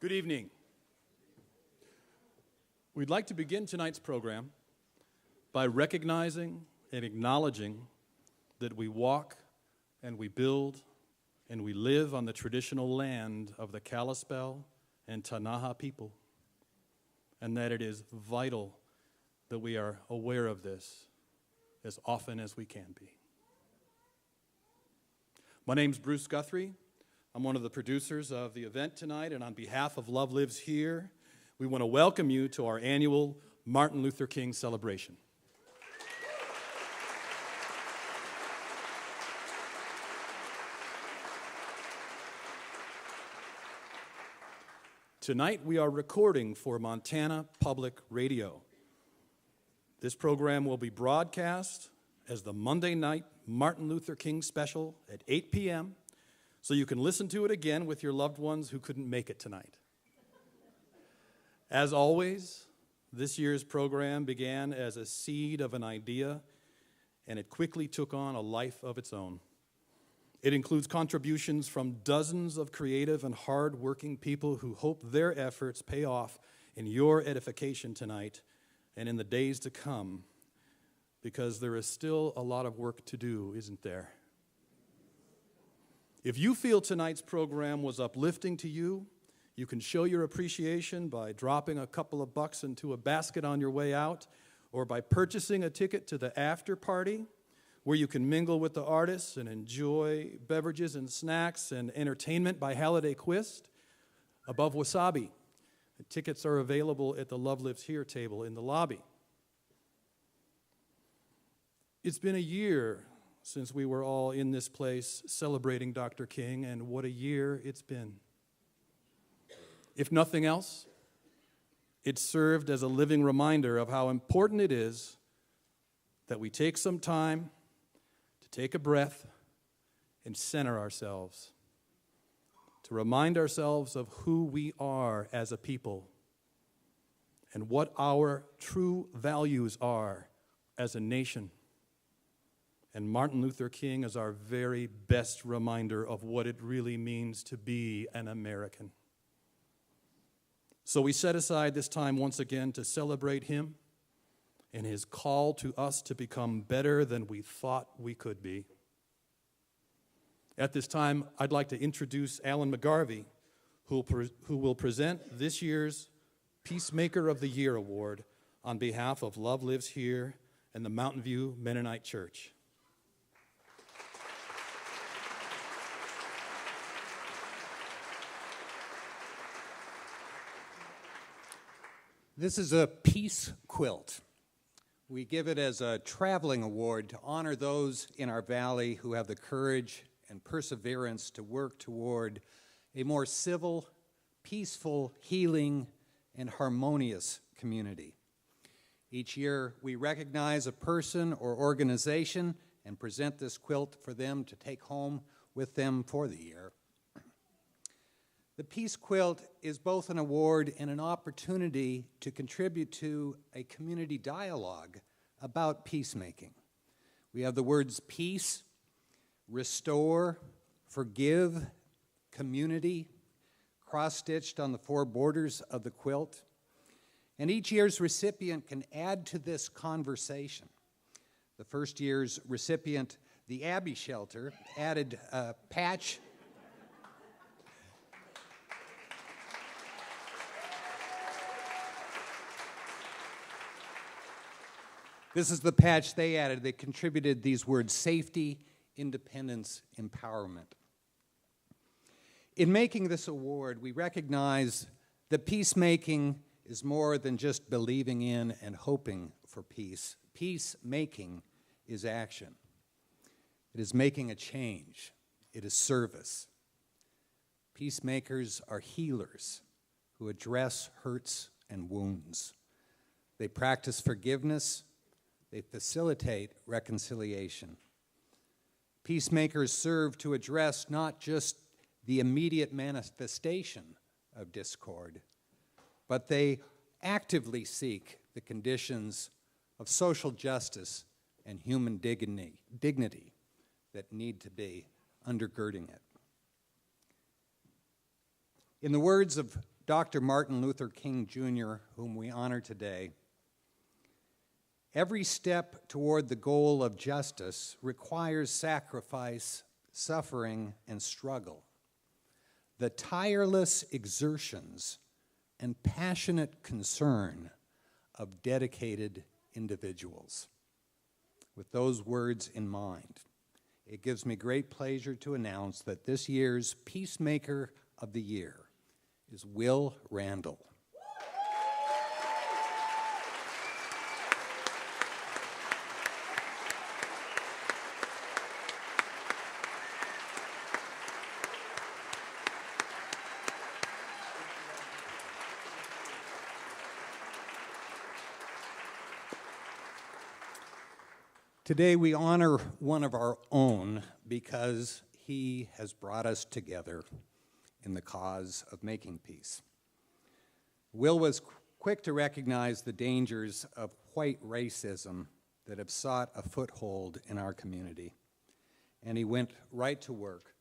Good evening. We'd like to begin tonight's program by recognizing and acknowledging that we walk and we build and we live on the traditional land of the Kalispel and Tanaha people, and that it is vital that we are aware of this as often as we can be. My name's Bruce Guthrie. I'm one of the producers of the event tonight, and on behalf of Love Lives Here, we want to welcome you to our annual Martin Luther King celebration. Tonight we are recording for Montana Public Radio. This program will be broadcast as the Monday night Martin Luther King special at 8 p.m., so you can listen to it again with your loved ones who couldn't make it tonight. As always, this year's program began as a seed of an idea, and it quickly took on a life of its own. It includes contributions from dozens of creative and hard-working people who hope their efforts pay off in your edification tonight and in the days to come, because there is still a lot of work to do, isn't there? If you feel tonight's program was uplifting to you, you can show your appreciation by dropping a couple of bucks into a basket on your way out, or by purchasing a ticket to the after party, where you can mingle with the artists and enjoy beverages and snacks and entertainment by Halladay Quist above Wasabi. The tickets are available at the Love Lives Here table in the lobby. It's been a year since we were all in this place celebrating Dr. King, and what a year it's been. If nothing else, it served as a living reminder of how important it is that we take some time to take a breath and center ourselves, to remind ourselves of who we are as a people and what our true values are as a nation. And Martin Luther King is our very best reminder of what it really means to be an American. So we set aside this time once again to celebrate him and his call to us to become better than we thought we could be. At this time, I'd like to introduce Alan McGarvey, who will present this year's Peacemaker of the Year Award on behalf of Love Lives Here and the Mountain View Mennonite Church. This is a peace quilt. We give it as a traveling award to honor those in our valley who have the courage and perseverance to work toward a more civil, peaceful, healing, and harmonious community. Each year, we recognize a person or organization and present this quilt for them to take home with them for the year. The Peace Quilt is both an award and an opportunity to contribute to a community dialogue about peacemaking. We have the words peace, restore, forgive, community, cross-stitched on the four borders of the quilt. And each year's recipient can add to this conversation. The first year's recipient, the Abbey Shelter, added a patch. This is the patch they added. They contributed these words: safety, independence, empowerment. In making this award, we recognize that peacemaking is more than just believing in and hoping for peace. Peacemaking is action. It is making a change. It is service. Peacemakers are healers who address hurts and wounds. They practice forgiveness. They facilitate reconciliation. Peacemakers serve to address not just the immediate manifestation of discord, but they actively seek the conditions of social justice and human dignity that need to be undergirding it. In the words of Dr. Martin Luther King Jr., whom we honor today, every step toward the goal of justice requires sacrifice, suffering, and struggle. The tireless exertions and passionate concern of dedicated individuals. With those words in mind, it gives me great pleasure to announce that this year's Peacemaker of the Year is Will Randall. Today we honor one of our own because he has brought us together in the cause of making peace. Will was quick to recognize the dangers of white racism that have sought a foothold in our community, and he went right to work,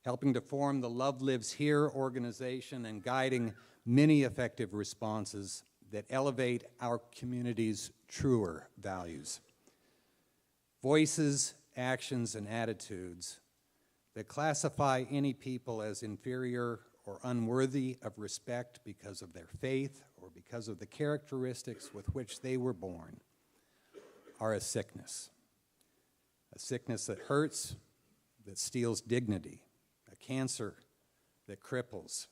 helping to form the Love Lives Here organization and guiding many effective responses that elevate our community's truer values. Voices, actions, and attitudes that classify any people as inferior or unworthy of respect because of their faith or because of the characteristics with which they were born are a sickness that hurts, that steals dignity, a cancer that cripples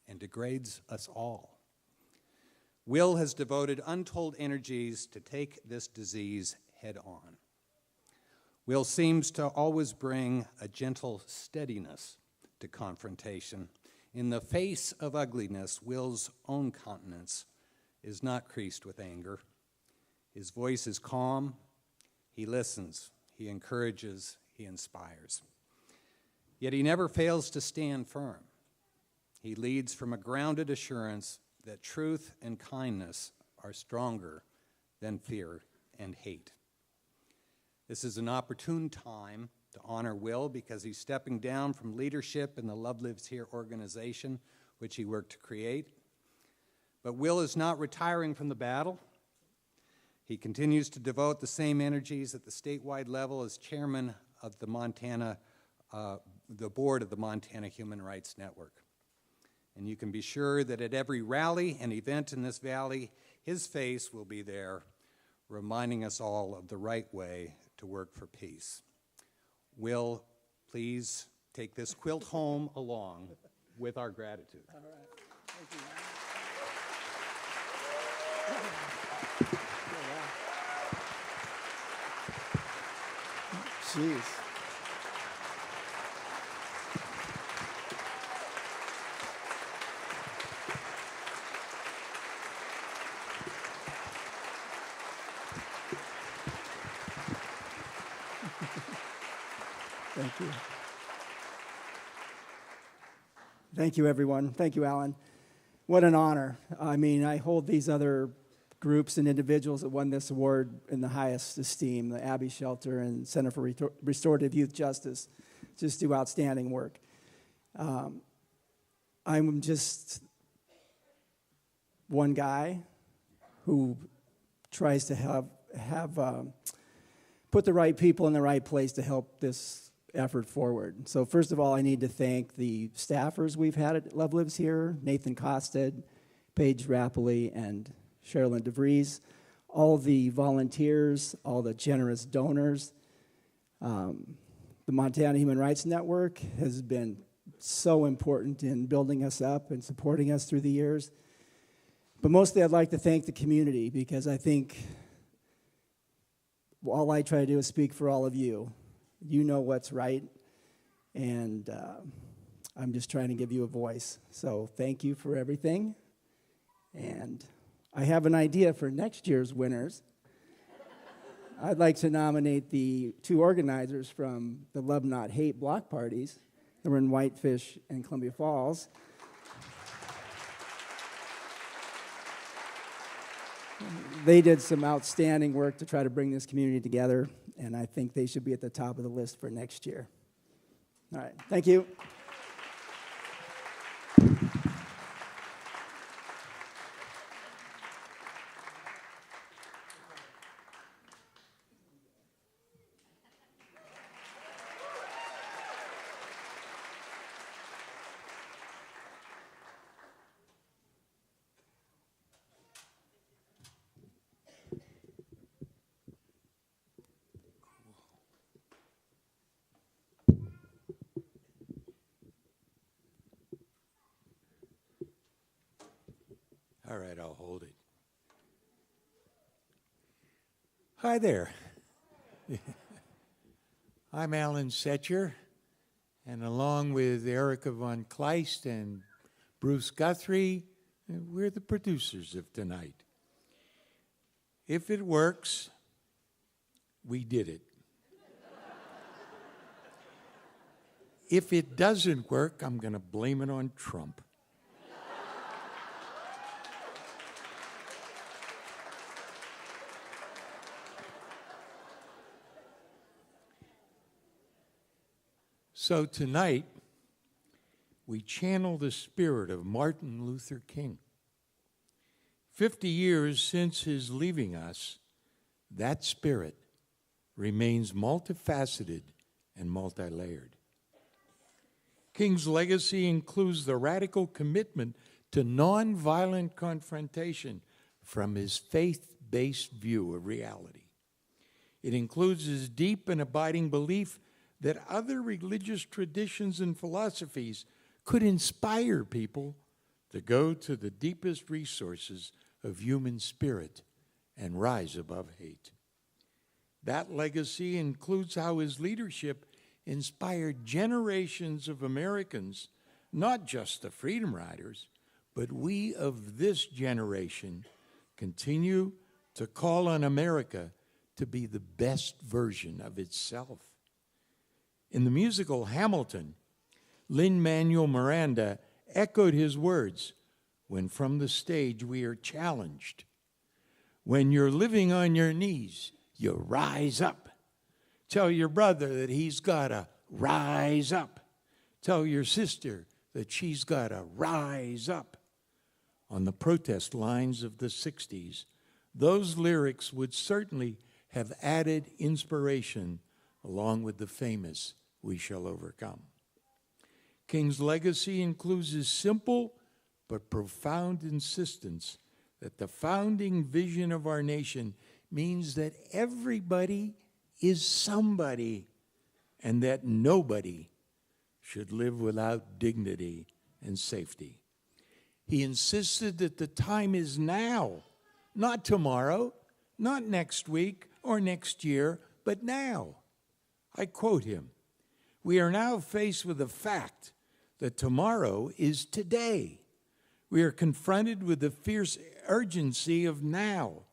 and degrades us all. Will has devoted untold energies to take this disease head on. Will seems to always bring a gentle steadiness to confrontation. In the face of ugliness, Will's own countenance is not creased with anger. His voice is calm. He listens. He encourages. He inspires. Yet he never fails to stand firm. He leads from a grounded assurance that truth and kindness are stronger than fear and hate. This is an opportune time to honor Will because he's stepping down from leadership in the Love Lives Here organization, which he worked to create. But Will is not retiring from the battle. He continues to devote the same energies at the statewide level as chairman of the board of the Montana Human Rights Network. And you can be sure that at every rally and event in this valley, his face will be there, reminding us all of the right way to work for peace. Will, please take this quilt home along with our gratitude. All right. Thank you. Jeez. Thank you. Thank you, everyone. Thank you, Alan. What an honor. I mean, I hold these other groups and individuals that won this award in the highest esteem, the Abbey Shelter and Center for Restorative Youth Justice. Just do outstanding work. I'm just one guy who tries to have put the right people in the right place to help this effort forward. So first of all, I need to thank the staffers we've had at Love Lives Here, Nathan Costed, Paige Rappley, and Sherilyn DeVries, all the volunteers, all the generous donors. The Montana Human Rights Network has been so important in building us up and supporting us through the years. But mostly I'd like to thank the community because I think all I try to do is speak for all of you. You know what's right, and I'm just trying to give you a voice. So thank you for everything. And I have an idea for next year's winners. I'd like to nominate the two organizers from the Love Not Hate block parties that were in Whitefish and Columbia Falls. They did some outstanding work to try to bring this community together, and I think they should be at the top of the list for next year. All right, thank you. All right, I'll hold it. Hi there. I'm Alan Secher, and along with Erica von Kleist and Bruce Guthrie, we're the producers of tonight. If it works, we did it. If it doesn't work, I'm going to blame it on Trump. So tonight, we channel the spirit of Martin Luther King. 50 years since his leaving us, that spirit remains multifaceted and multi-layered. King's legacy includes the radical commitment to nonviolent confrontation from his faith-based view of reality. It includes his deep and abiding belief that other religious traditions and philosophies could inspire people to go to the deepest resources of human spirit and rise above hate. That legacy includes how his leadership inspired generations of Americans, not just the Freedom Riders, but we of this generation continue to call on America to be the best version of itself. In the musical Hamilton, Lin-Manuel Miranda echoed his words when from the stage we are challenged. When you're living on your knees, you rise up. Tell your brother that he's got to rise up. Tell your sister that she's got to rise up. On the protest lines of the 60s, those lyrics would certainly have added inspiration along with the famous "We Shall Overcome." King's legacy includes his simple but profound insistence that the founding vision of our nation means that everybody is somebody and that nobody should live without dignity and safety. He insisted that the time is now, not tomorrow, not next week or next year, but now. I quote him, "We are now faced with the fact that tomorrow is today. We are confronted with the fierce urgency of now.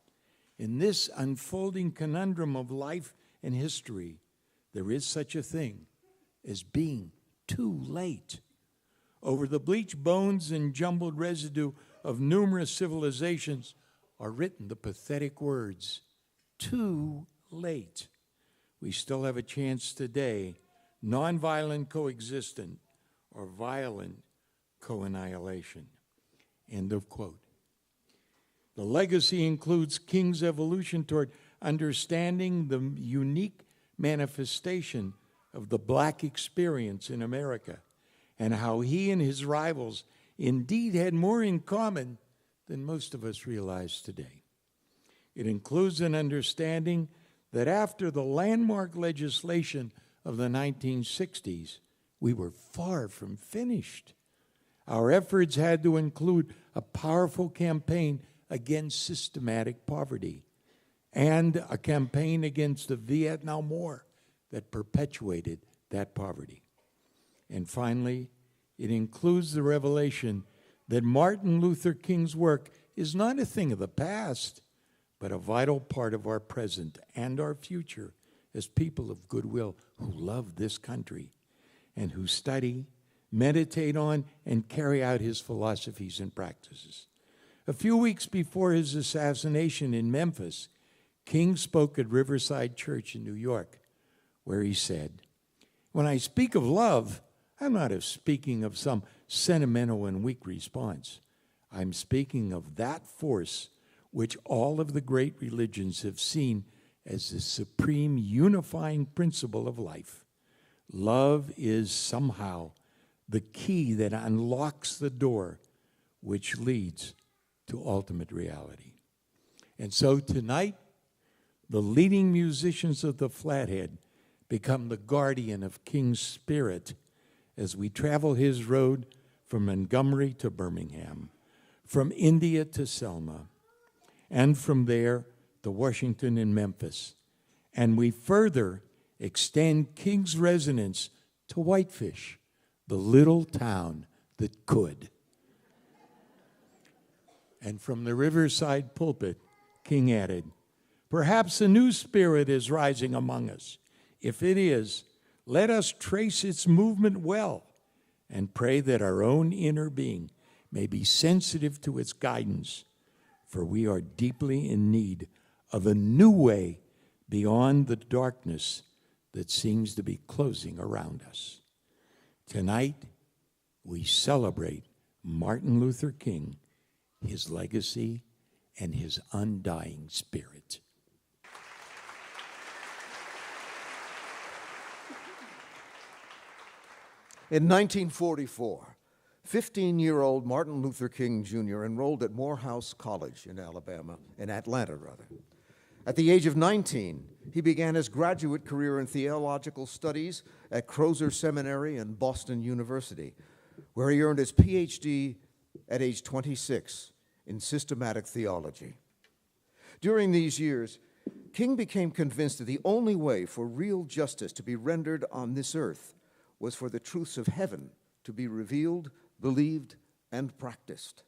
In this unfolding conundrum of life and history, there is such a thing as being too late. Over the bleached bones and jumbled residue of numerous civilizations are written the pathetic words, too late. We still have a chance today, nonviolent coexistence or violent co-annihilation." End of quote. The legacy includes King's evolution toward understanding the unique manifestation of the black experience in America and how he and his rivals indeed had more in common than most of us realize today. It includes an understanding that after the landmark legislation of the 1960s, we were far from finished. Our efforts had to include a powerful campaign against systematic poverty and a campaign against the Vietnam War that perpetuated that poverty. And finally, it includes the revelation that Martin Luther King's work is not a thing of the past, but a vital part of our present and our future as people of goodwill who love this country and who study, meditate on, and carry out his philosophies and practices. A few weeks before his assassination in Memphis, King spoke at Riverside Church in New York, where he said, "When I speak of love, I'm not speaking of some sentimental and weak response. I'm speaking of that force which all of the great religions have seen as the supreme unifying principle of life. Love is somehow the key that unlocks the door which leads to ultimate reality." And so tonight, the leading musicians of the Flathead become the guardian of King's spirit as we travel his road from Montgomery to Birmingham, from India to Selma, and from there to Washington and Memphis. And we further extend King's residence to Whitefish, the little town that could. And from the Riverside pulpit, King added, perhaps a new spirit is rising among us. If it is, let us trace its movement well and pray that our own inner being may be sensitive to its guidance, for we are deeply in need of a new way beyond the darkness that seems to be closing around us. Tonight, we celebrate Martin Luther King, his legacy, and his undying spirit. In 1944, 15-year-old Martin Luther King Jr. enrolled at Morehouse College in Atlanta. At the age of 19, he began his graduate career in theological studies at Crozer Seminary and Boston University, where he earned his PhD at age 26 in systematic theology. During these years, King became convinced that the only way for real justice to be rendered on this earth was for the truths of heaven to be revealed, believed, and practiced.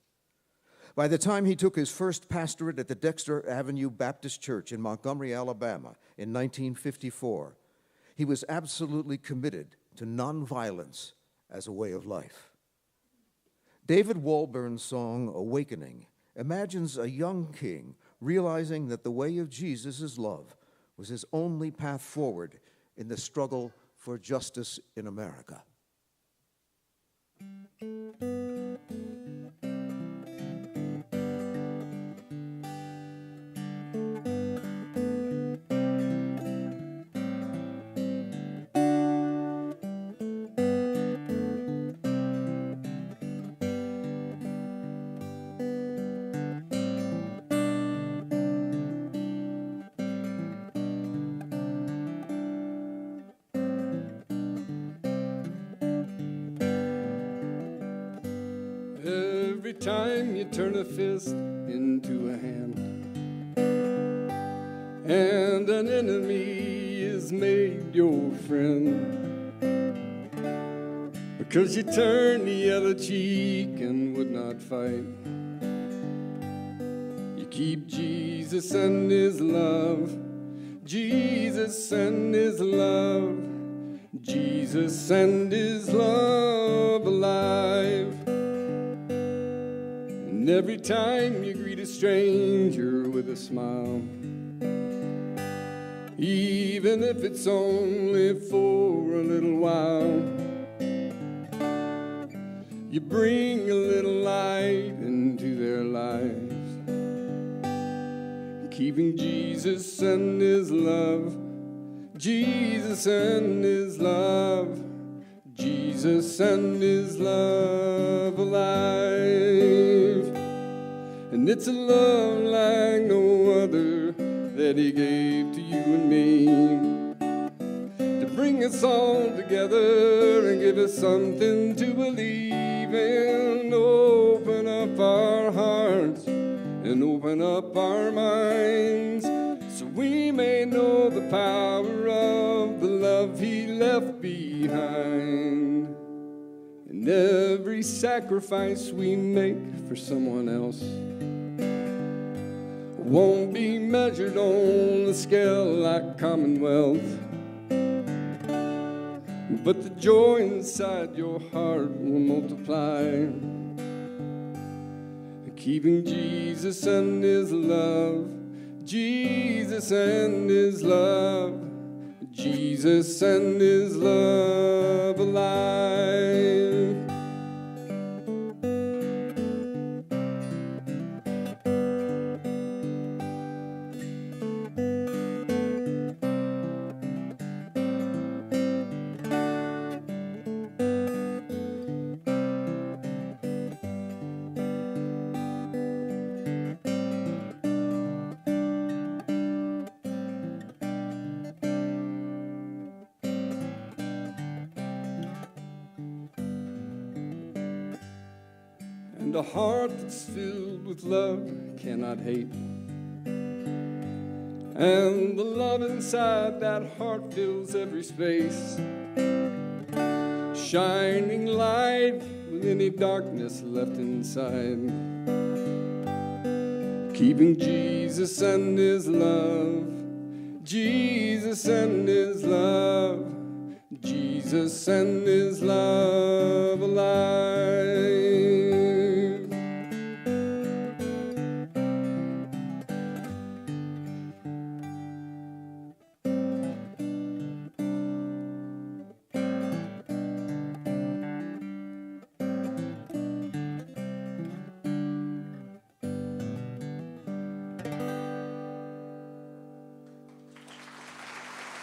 By the time he took his first pastorate at the Dexter Avenue Baptist Church in Montgomery, Alabama in 1954, he was absolutely committed to nonviolence as a way of life. David Walburn's song, Awakening, imagines a young king realizing that the way of Jesus' love was his only path forward in the struggle for justice in America. Every time you turn a fist into a hand, and an enemy is made your friend, because you turned the other cheek and would not fight. You keep Jesus and his love, Jesus and his love, Jesus and his love alive. And every time you greet a stranger with a smile, even if it's only for a little while, you bring a little light into their lives, keeping Jesus and his love, Jesus and his love, Jesus and his love alive. And it's a love like no other that he gave to you and me, to bring us all together and give us something to believe in. Open up our hearts and open up our minds, so we may know the power of the love he left behind. And every sacrifice we make for someone else won't be measured on a scale like commonwealth, but the joy inside your heart will multiply, keeping Jesus and his love, Jesus and his love, Jesus and his love alive. And a heart that's filled with love cannot hate. And the love inside that heart fills every space, shining light with any darkness left inside, keeping Jesus and his love, Jesus and his love, Jesus and his love alive.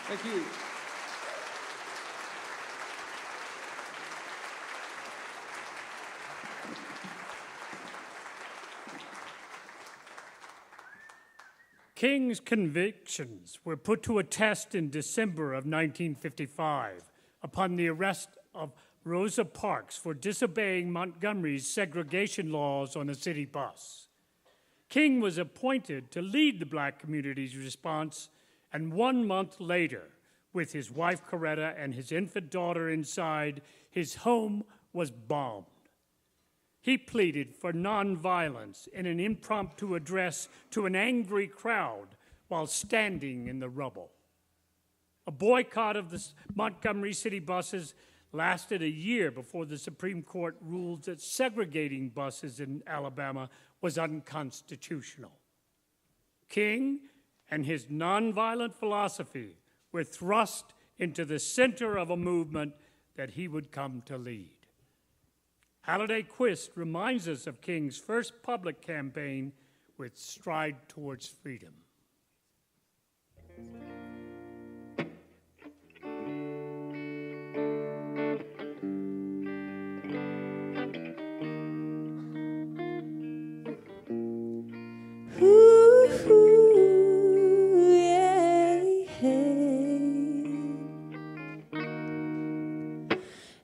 Thank you. King's convictions were put to a test in December of 1955 upon the arrest of Rosa Parks for disobeying Montgomery's segregation laws on a city bus. King was appointed to lead the black community's response, and 1 month later, with his wife Coretta and his infant daughter inside, his home was bombed. He pleaded for nonviolence in an impromptu address to an angry crowd while standing in the rubble. A boycott of the Montgomery city buses lasted a year before the Supreme Court ruled that segregating buses in Alabama was unconstitutional. King and his nonviolent philosophy were thrust into the center of a movement that he would come to lead. Halladay Quist reminds us of King's first public campaign with Stride Towards Freedom.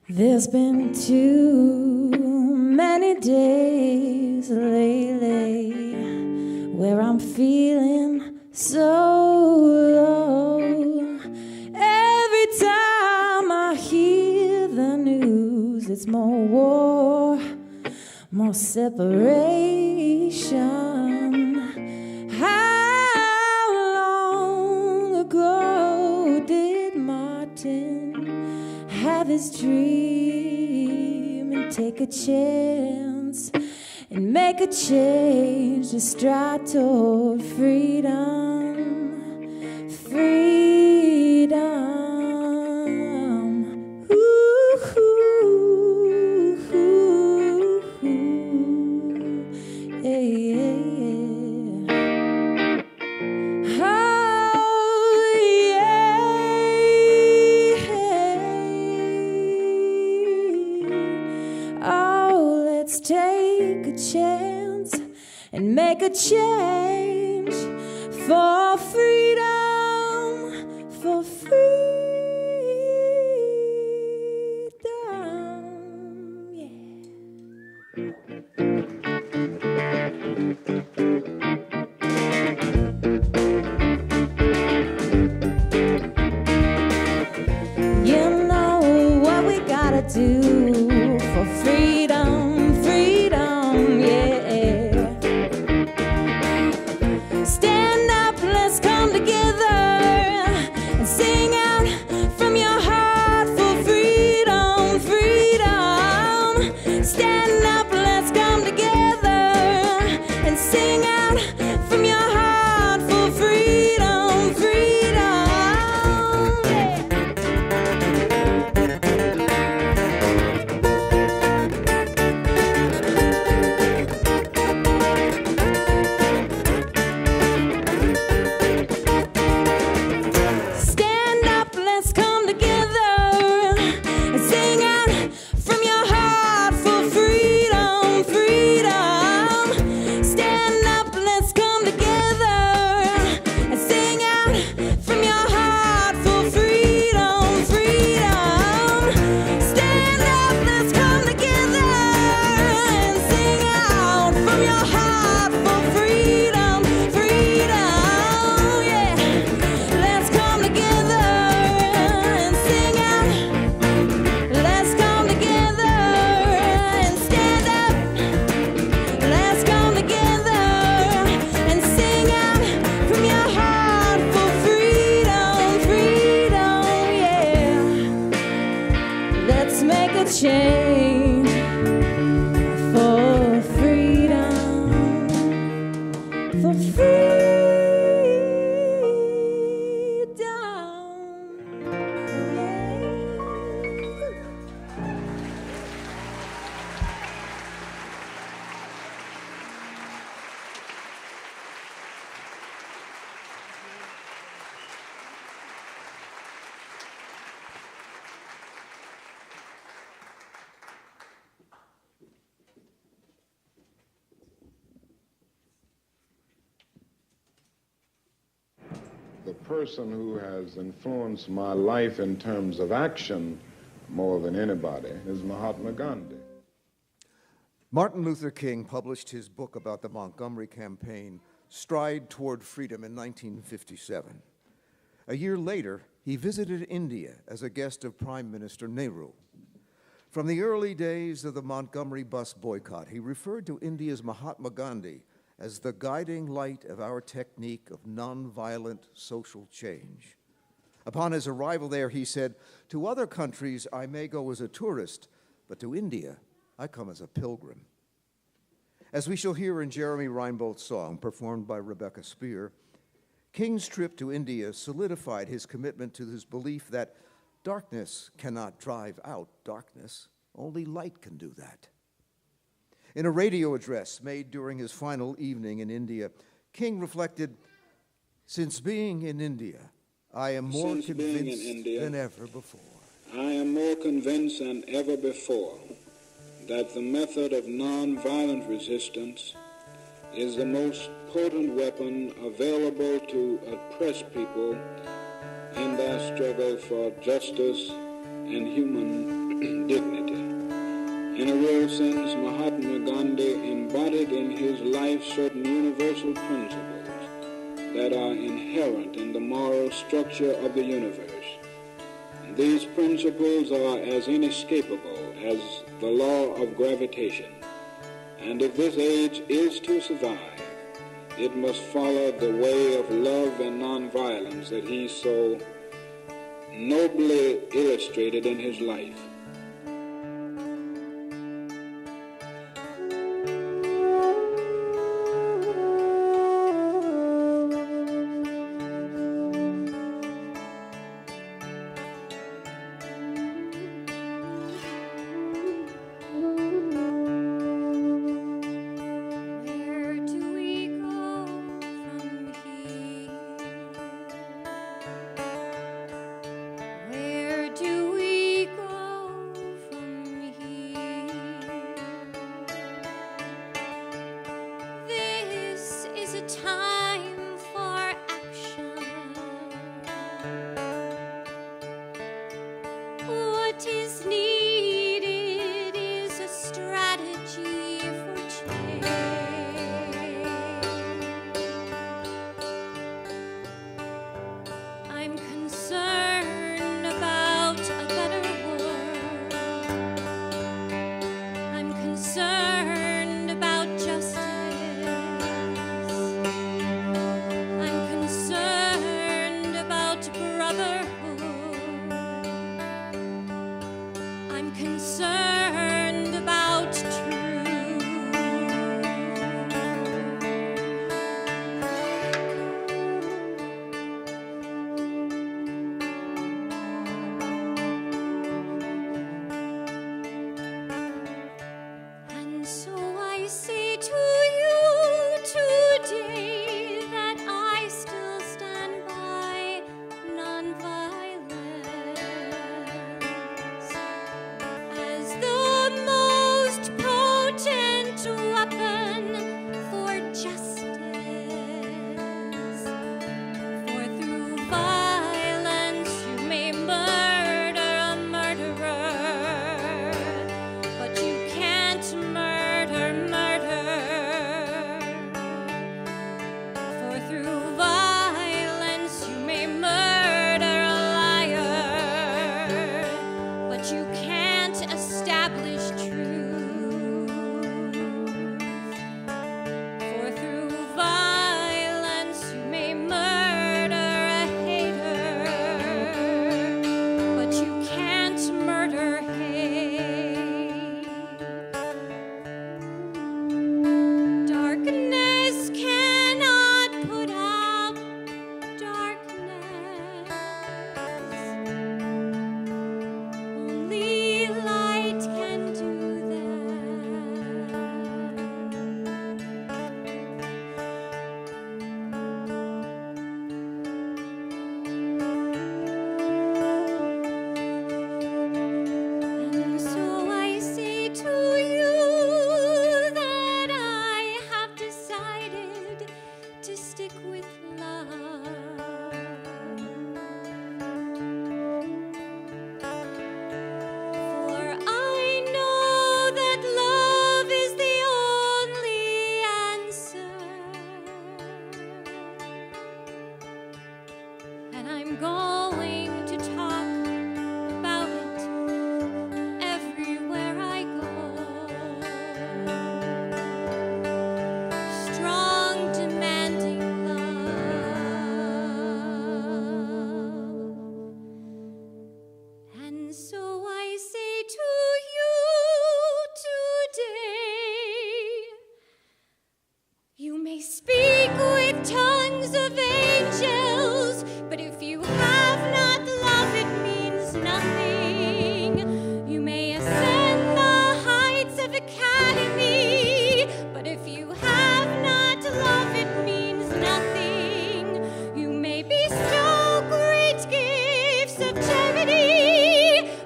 There's been too many days lately where I'm feeling so low. Every time I hear the news, it's more war, more separation. How long ago did Martin have his dream and take a chance and make a change to stride toward freedom, freedom. Ooh, ooh, ooh, ooh. Yeah, yeah, yeah. Oh, yeah. Oh, let's take a chance and make a change for freedom, for freedom, yeah. You know what we gotta do for freedom, freedom, yeah. Stand up, let's come together and sing out from your heart for freedom, freedom. Stand up, let's come together and sing out from your heart for freedom, freedom. Yeah. change for freedom, for freedom. The person who has influenced my life in terms of action more than anybody is Mahatma Gandhi. Martin Luther King published his book about the Montgomery campaign, Stride Toward Freedom, in 1957. A year later, he visited India as a guest of Prime Minister Nehru. From the early days of the Montgomery bus boycott, he referred to India's Mahatma Gandhi as the guiding light of our technique of nonviolent social change. Upon his arrival there, he said, "To other countries, I may go as a tourist, but to India, I come as a pilgrim." As we shall hear in Jeremy Reinbolt's song, performed by Rebecca Spear, King's trip to India solidified his commitment to his belief that darkness cannot drive out darkness, only light can do that. In a radio address made during his final evening in India, King reflected, "Since being in India, I am more convinced than ever before. I am more convinced than ever before that the method of nonviolent resistance is the most potent weapon available to oppressed people in their struggle for justice and human dignity. In a real sense, Mahatma Gandhi embodied in his life certain universal principles that are inherent in the moral structure of the universe. These principles are as inescapable as the law of gravitation. And if this age is to survive, it must follow the way of love and nonviolence that he so nobly illustrated in his life. The And so I say to you today, you may speak with tongues of angels, but if you have not love, it means nothing. You may ascend the heights of academy, but if you have not love, it means nothing. You may bestow great gifts of charity,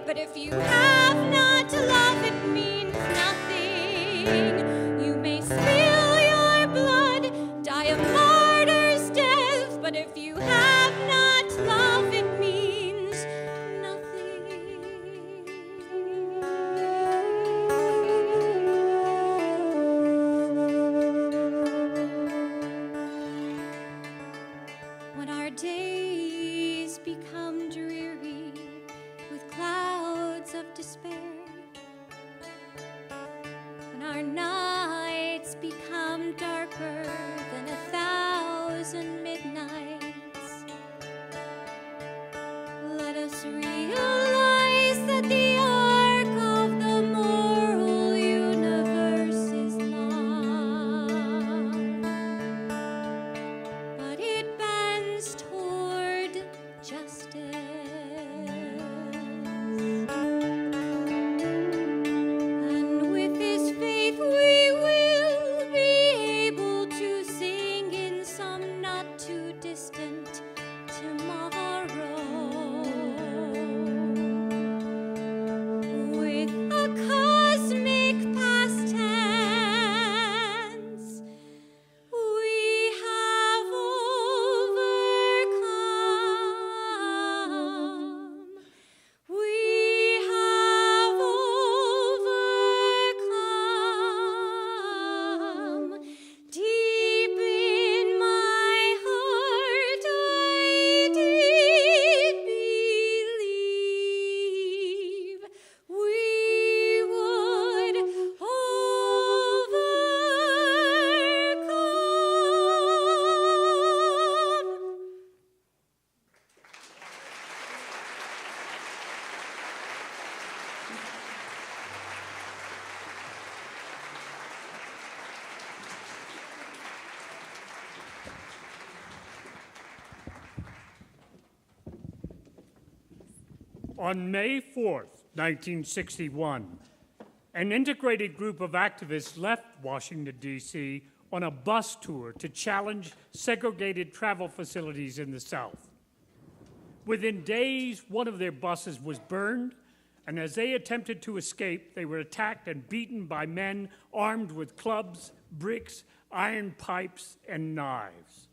but if you have not love, it means nothing. You may spill your blood, die a martyr's death, but if you have not love, it means nothing. When our days become dreary with clouds of despair, when our nights become darker than 1,000 midnights, let us realize that the arc of the moral universe is long, but it bends toward justice. And with this faith we will be able to sing in some not too distant tomorrow, with a cosmic past tense. We have overcome. We have overcome. Deep in my heart, I did believe we would overcome. On May 4th, 1961, an integrated group of activists left Washington, D.C. on a bus tour to challenge segregated travel facilities in the South. Within days, one of their buses was burned, and as they attempted to escape, they were attacked and beaten by men armed with clubs, bricks, iron pipes, and knives.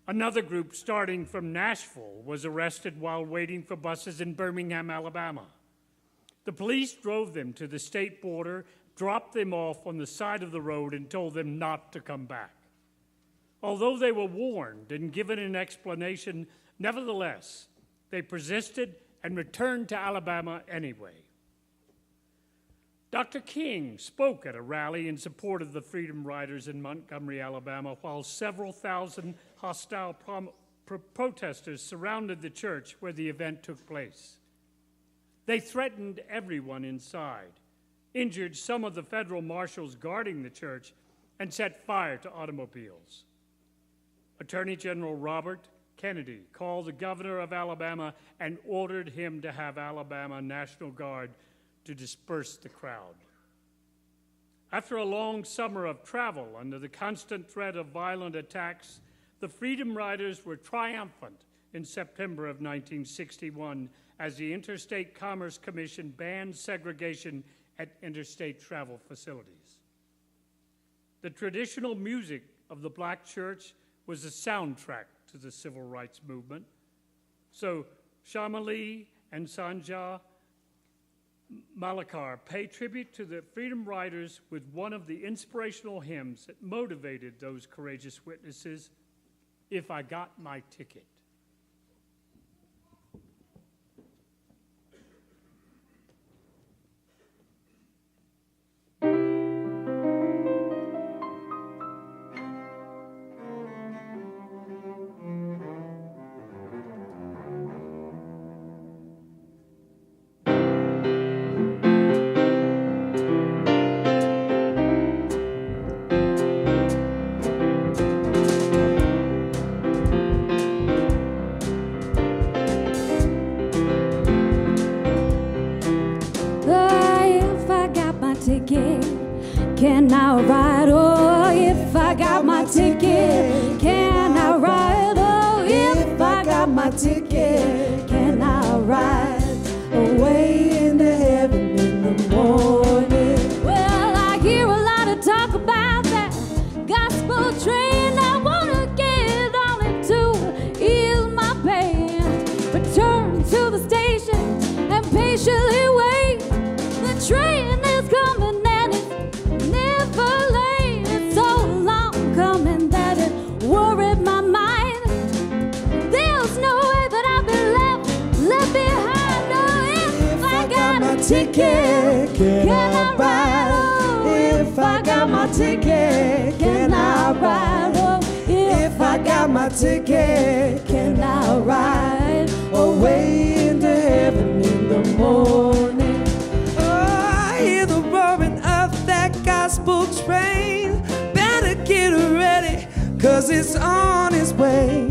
Another group starting from Nashville was arrested while waiting for buses in Birmingham, Alabama. The police drove them to the state border, dropped them off on the side of the road, and told them not to come back. Although they were warned and given an explanation, nevertheless, they persisted and returned to Alabama anyway. Dr. King spoke at a rally in support of the Freedom Riders in Montgomery, Alabama, while several thousand hostile protesters surrounded the church where the event took place. They threatened everyone inside, injured some of the federal marshals guarding the church, and set fire to automobiles. Attorney General Robert Kennedy called the governor of Alabama and ordered him to have Alabama National Guard to disperse the crowd. After a long summer of travel under the constant threat of violent attacks, the Freedom Riders were triumphant in September of 1961 as the Interstate Commerce Commission banned segregation at interstate travel facilities. The traditional music of the black church was a soundtrack to the civil rights movement. So Shyamali and Sanjaya Malakar pay tribute to the Freedom Riders with one of the inspirational hymns that motivated those courageous witnesses, "If I Got My Ticket." Can I ride? Oh, if I got my ticket. Can I ride? Oh, if I got my ticket. Can I ride away into heaven in the morning? Well, I hear a lot of talk about that gospel train. I wanna get on it to ease my pain. Return to the station and patiently wait. The train is coming and it's never late. It's so long coming that it worried my mind. There's no way that I'll be left behind. No, if I got my ticket, can I ride? Oh, if I got my ticket, can I ride? Oh, if I got my ticket, can I ride away into heaven in the morning? Oh, I hear the roaring of that gospel train. Better get ready, 'cause it's on its way.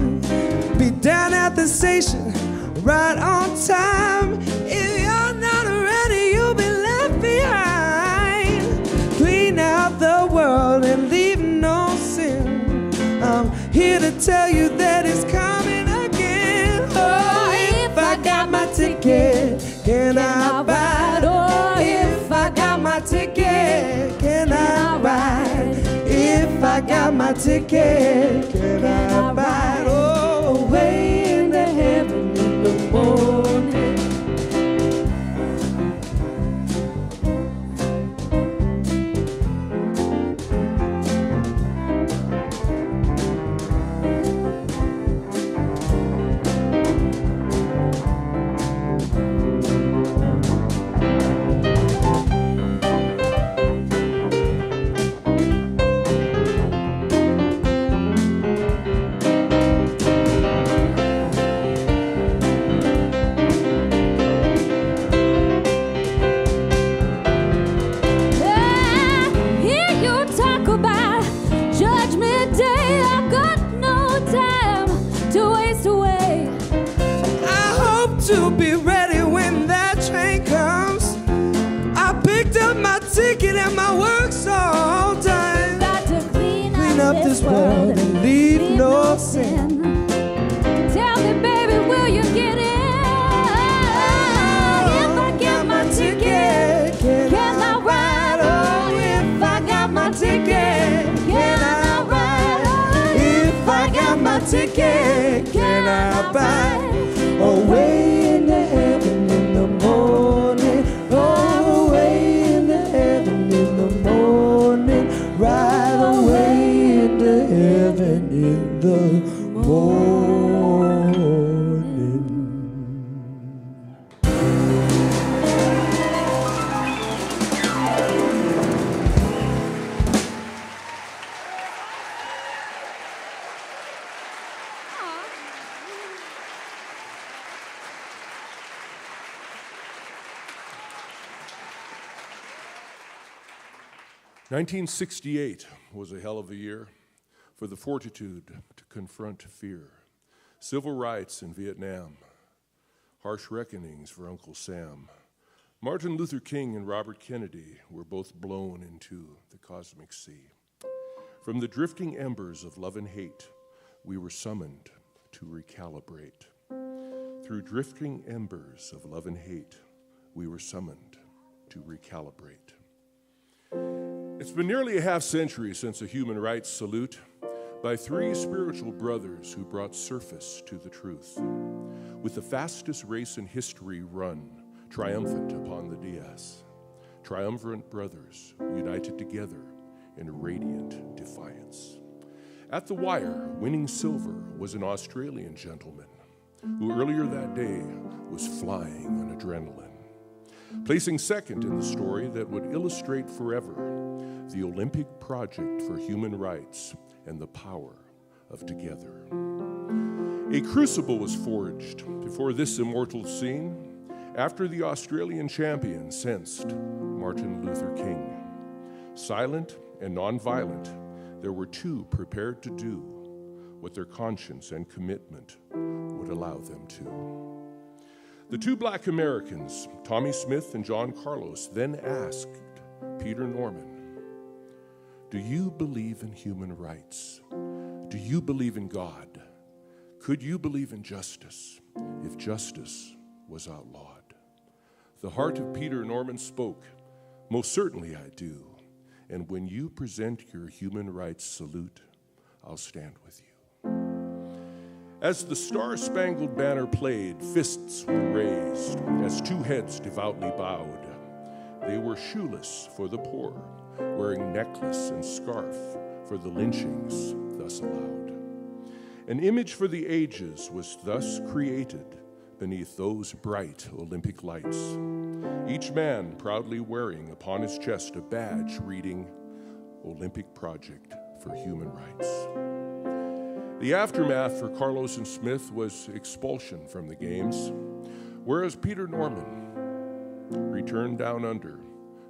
Be down at the station right on time. If you're not ready, you'll be left behind. Clean out the world and leave no sin. I'm here to tell you that it's coming again. Oh, if I got my ticket, can I ride? Oh, if I got my ticket, can I ride? If I got my ticket, can I ride? Oh, away into heaven in the morning. To be ready when that train comes. I picked up my ticket and my work's all done. Got to clean up this world and leave no sin. Tell me, baby, will you get in? If I get my ticket, can I ride? Oh, if I got my ticket, can I ride? If I got my ticket, can I ride? Away into heaven in the morning. Away into heaven in the morning. Right away into heaven in the morning. 1968 was a hell of a year for the fortitude to confront fear. Civil rights in Vietnam, harsh reckonings for Uncle Sam. Martin Luther King and Robert Kennedy were both blown into the cosmic sea. From the drifting embers of love and hate, we were summoned to recalibrate. Through drifting embers of love and hate, we were summoned to recalibrate. It's been nearly a half century since a human rights salute by three spiritual brothers who brought surface to the truth. With the fastest race in history run, triumphant upon the dais. Triumvirate brothers united together in radiant defiance. At the wire, winning silver was an Australian gentleman who earlier that day was flying on adrenaline. Placing second in the story that would illustrate forever the Olympic project for human rights and the power of together. A crucible was forged before this immortal scene after the Australian champion sensed Martin Luther King. Silent and nonviolent, there were two prepared to do what their conscience and commitment would allow them to. The two black Americans, Tommy Smith and John Carlos, then asked Peter Norman, Do you believe in human rights? Do you believe in God? Could you believe in justice if justice was outlawed? The heart of Peter Norman spoke, most certainly I do. And when you present your human rights salute, I'll stand with you. As the Star-Spangled Banner played, fists were raised as two heads devoutly bowed. They were shoeless for the poor, wearing necklace and scarf for the lynchings thus allowed. An image for the ages was thus created beneath those bright Olympic lights, each man proudly wearing upon his chest a badge reading Olympic Project for Human Rights. The aftermath for Carlos and Smith was expulsion from the games, whereas Peter Norman returned down under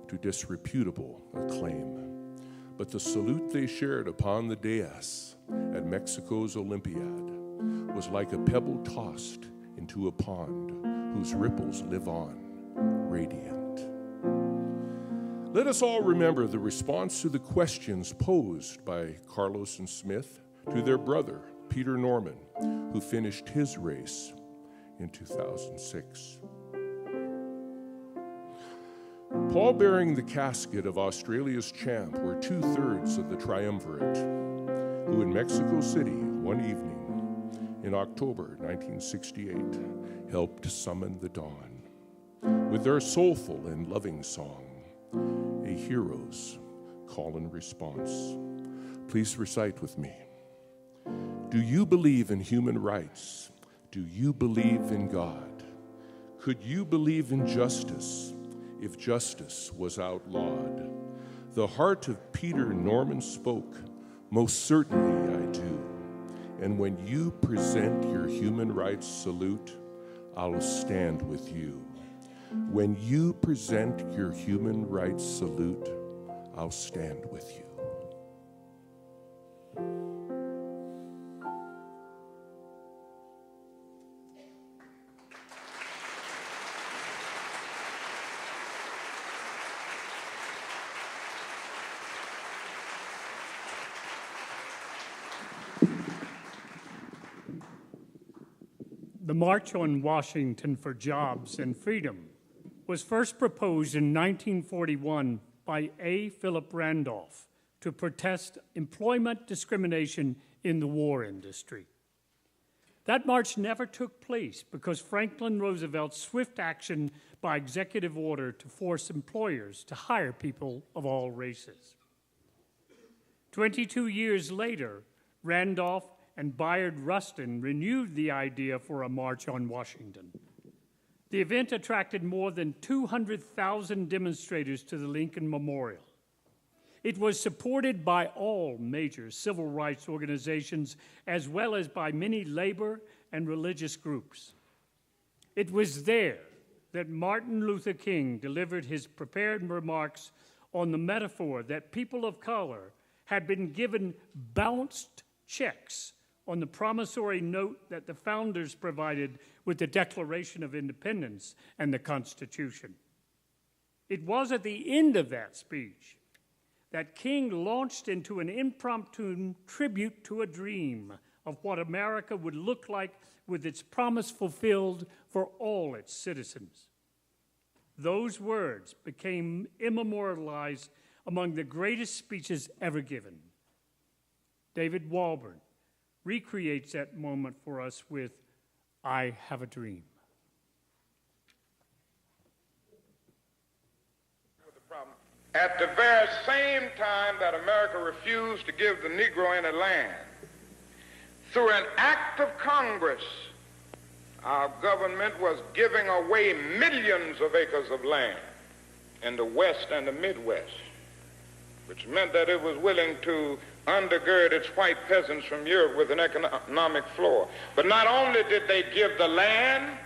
to disreputable acclaim. But the salute they shared upon the dais at Mexico's Olympiad was like a pebble tossed into a pond whose ripples live on, radiant. Let us all remember the response to the questions posed by Carlos and Smith to their brother, Peter Norman, who finished his race in 2006. Pall-bearing the casket of Australia's champ were 2/3 of the triumvirate, who in Mexico City one evening in October 1968 helped summon the dawn with their soulful and loving song, a hero's call and response. Please recite with me. Do you believe in human rights? Do you believe in God? Could you believe in justice if justice was outlawed? The heart of Peter Norman spoke, most certainly I do. And when you present your human rights salute, I'll stand with you. When you present your human rights salute, I'll stand with you. The March on Washington for Jobs and Freedom was first proposed in 1941 by A. Philip Randolph to protest employment discrimination in the war industry. That march never took place because Franklin Roosevelt's swift action by executive order to force employers to hire people of all races. 22 years later, Randolph and Bayard Rustin renewed the idea for a march on Washington. The event attracted more than 200,000 demonstrators to the Lincoln Memorial. It was supported by all major civil rights organizations as well as by many labor and religious groups. It was there that Martin Luther King delivered his prepared remarks on the metaphor that people of color had been given bounced checks on the promissory note that the founders provided with the Declaration of Independence and the Constitution. It was at the end of that speech that King launched into an impromptu tribute to a dream of what America would look like with its promise fulfilled for all its citizens. Those words became immortalized among the greatest speeches ever given. David Walburn recreates that moment for us with I Have a Dream. At the very same time that America refused to give the Negro any land, through an act of Congress, our government was giving away millions of acres of land in the West and the Midwest, which meant that it was willing to undergird its white peasants from Europe with an economic floor. But not only did they give the land,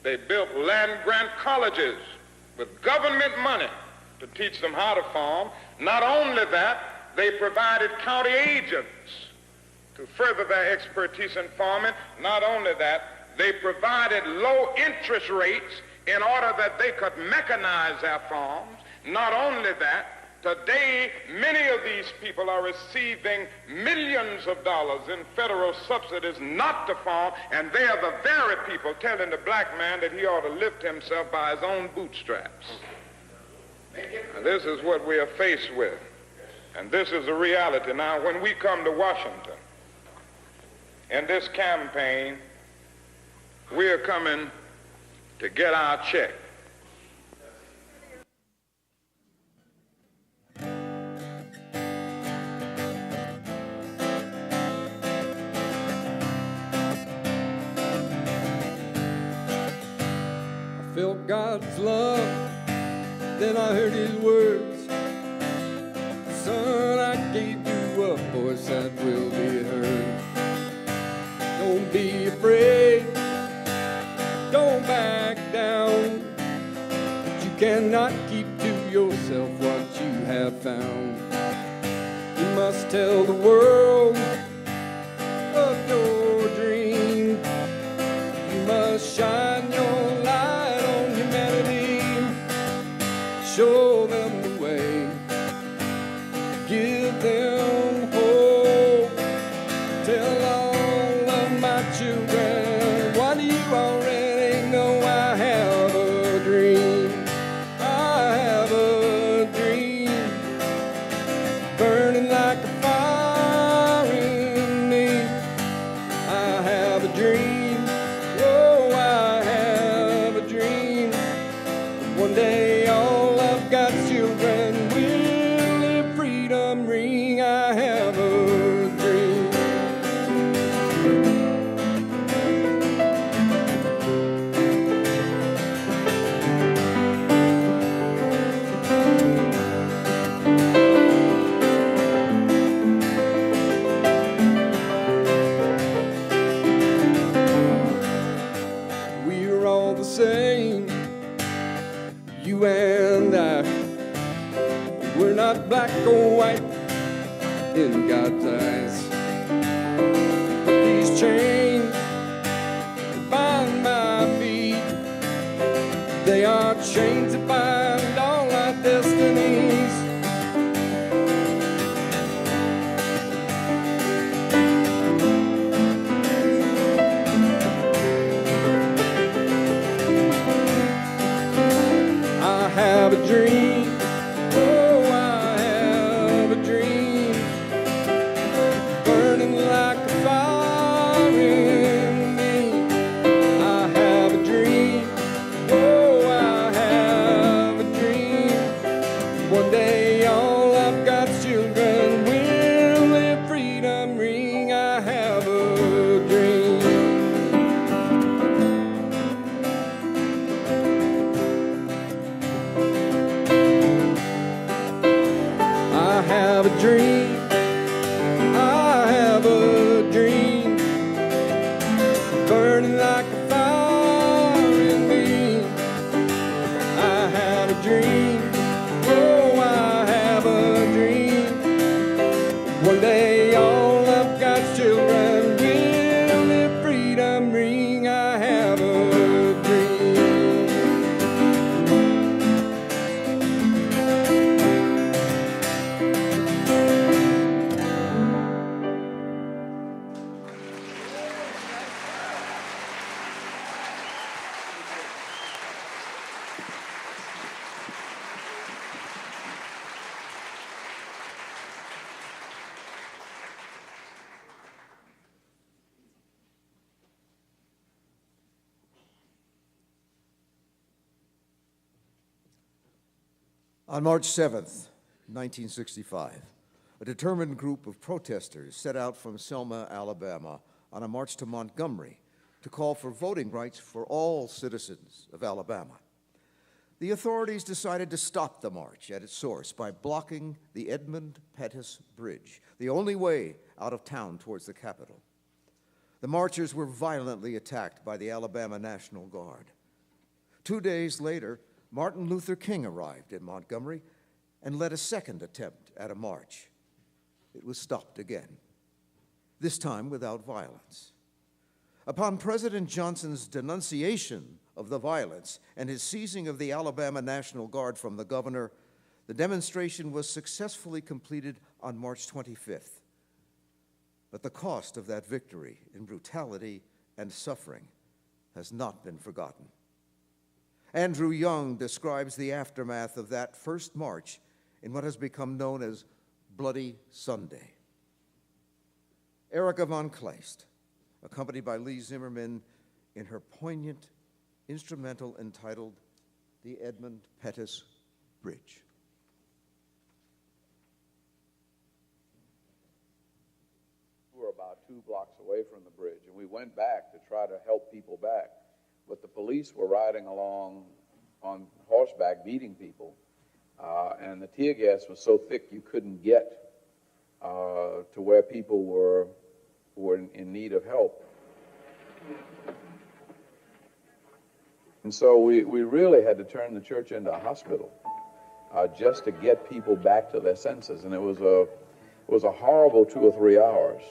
they built land-grant colleges with government money to teach them how to farm. Not only that, they provided county agents to further their expertise in farming. Not only that, they provided low interest rates in order that they could mechanize their farms. Not only that, Today, many of these people are receiving millions of dollars in federal subsidies not to farm, and they are the very people telling the black man that he ought to lift himself by his own bootstraps. Now, this is what we are faced with, and this is the reality. Now, when we come to Washington in this campaign, we are coming to get our check. Felt God's love, then I heard his words. Son, I gave you a voice that will be heard. Don't be afraid, don't back down. But you cannot keep to yourself what you have found. You must tell the world of your dream. You must shine your light. Show them the way, give them hope. Tell all of my children, why do you already know I have a dream? I have a dream, burning like a fire in me. I have a dream, oh, I have a dream. One day God's children will let freedom ring. I have a dream. We're all the same, you and I. We're not black or white in God's eyes. But these chains that bind my feet, they are chains that bind all our destinies. I have a dream. On March 7th, 1965, a determined group of protesters set out from Selma, Alabama, on a march to Montgomery to call for voting rights for all citizens of Alabama. The authorities decided to stop the march at its source by blocking the Edmund Pettus Bridge, the only way out of town towards the Capitol. The marchers were violently attacked by the Alabama National Guard. 2 days later, Martin Luther King arrived in Montgomery and led a second attempt at a march. It was stopped again, this time without violence. Upon President Johnson's denunciation of the violence and his seizing of the Alabama National Guard from the governor, The demonstration was successfully completed on March 25th. But the cost of that victory in brutality and suffering has not been forgotten. Andrew Young describes the aftermath of that first march in what has become known as Bloody Sunday. Erica von Kleist, accompanied by Lee Zimmerman in her poignant instrumental entitled The Edmund Pettus Bridge. We were about 2 blocks away from the bridge, and we went back to try to help people back. But the police were riding along on horseback, beating people, and the tear gas was so thick you couldn't get to where people were in need of help. And so we really had to turn the church into a hospital just to get people back to their senses, and it was a horrible 2 or 3 hours.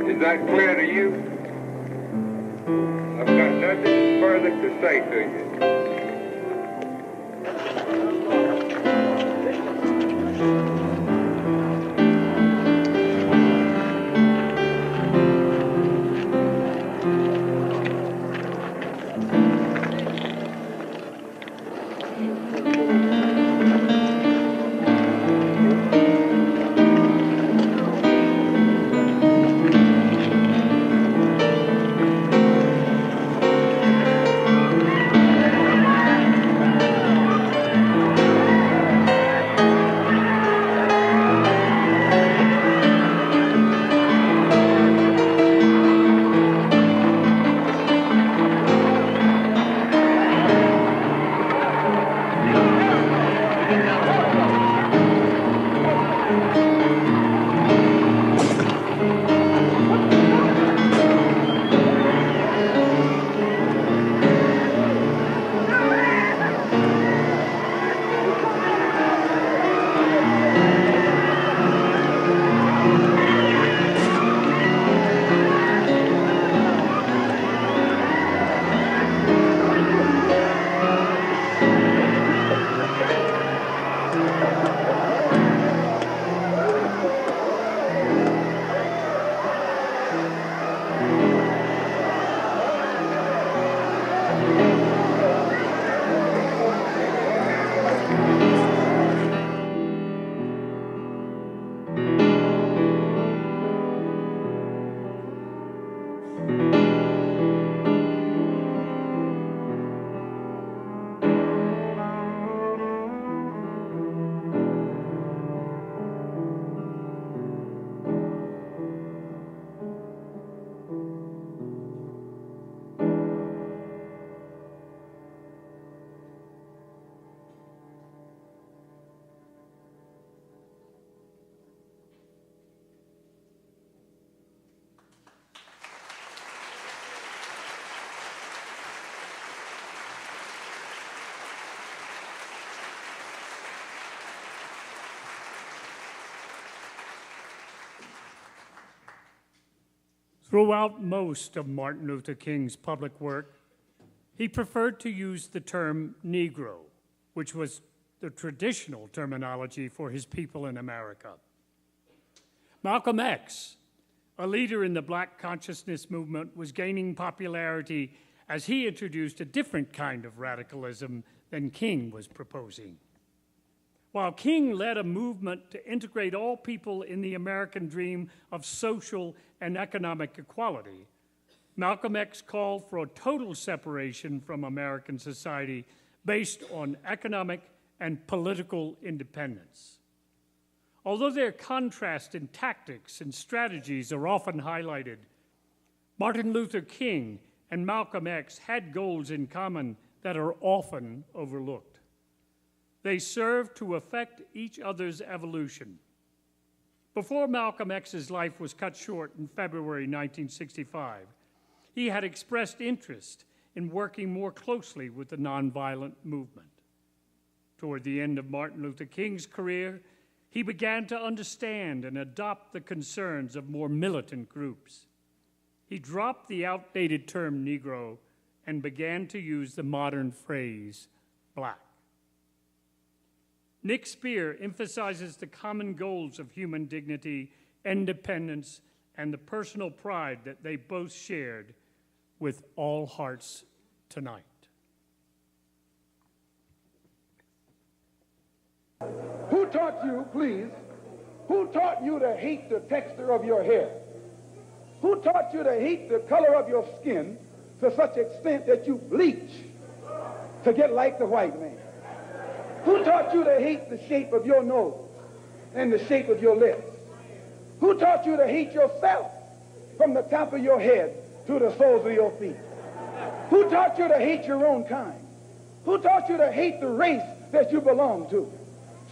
Is that clear to you? I've got nothing further to say to you. Throughout most of Martin Luther King's public work, he preferred to use the term Negro, which was the traditional terminology for his people in America. Malcolm X, a leader in the Black consciousness movement, was gaining popularity as he introduced a different kind of radicalism than King was proposing. While King led a movement to integrate all people in the American dream of social and economic equality, Malcolm X called for a total separation from American society based on economic and political independence. Although their contrast in tactics and strategies are often highlighted, Martin Luther King and Malcolm X had goals in common that are often overlooked. They served to affect each other's evolution. Before Malcolm X's life was cut short in February 1965, he had expressed interest in working more closely with the nonviolent movement. Toward the end of Martin Luther King's career, he began to understand and adopt the concerns of more militant groups. He dropped the outdated term Negro and began to use the modern phrase Black. Nick Spear emphasizes the common goals of human dignity, independence, and the personal pride that they both shared with all hearts tonight. Who taught you, please, who taught you to hate the texture of your hair? Who taught you to hate the color of your skin to such extent that you bleach to get like the white man? Who taught you to hate the shape of your nose and the shape of your lips? Who taught you to hate yourself from the top of your head to the soles of your feet? Who taught you to hate your own kind? Who taught you to hate the race that you belong to?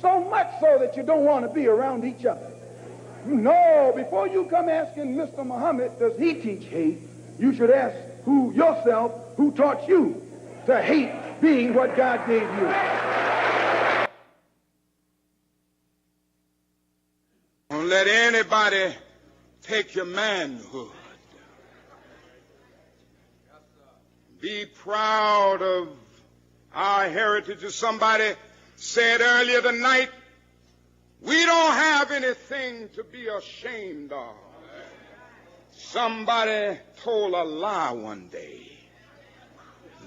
So much so that you don't want to be around each other. No, before you come asking Mr. Muhammad, does he teach hate, you should ask yourself who taught you to hate being what God gave you. Don't let anybody take your manhood. Be proud of our heritage. As somebody said earlier tonight, we don't have anything to be ashamed of. Somebody told a lie one day.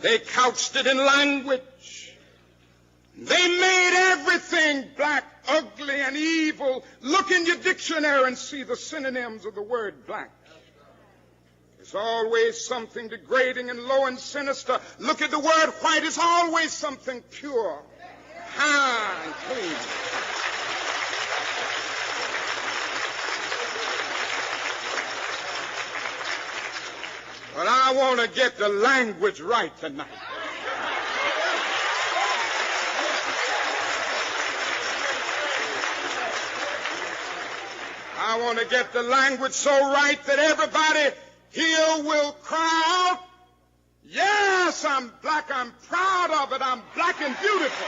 They couched it in language. They made everything black, ugly, and evil. Look in your dictionary and see the synonyms of the word black. It's always something degrading and low and sinister. Look at the word white. It's always something pure, high, and clean. But I want to get the language right tonight. I want to get the language so right that everybody here will cry out, yes, I'm black, I'm proud of it, I'm black and beautiful.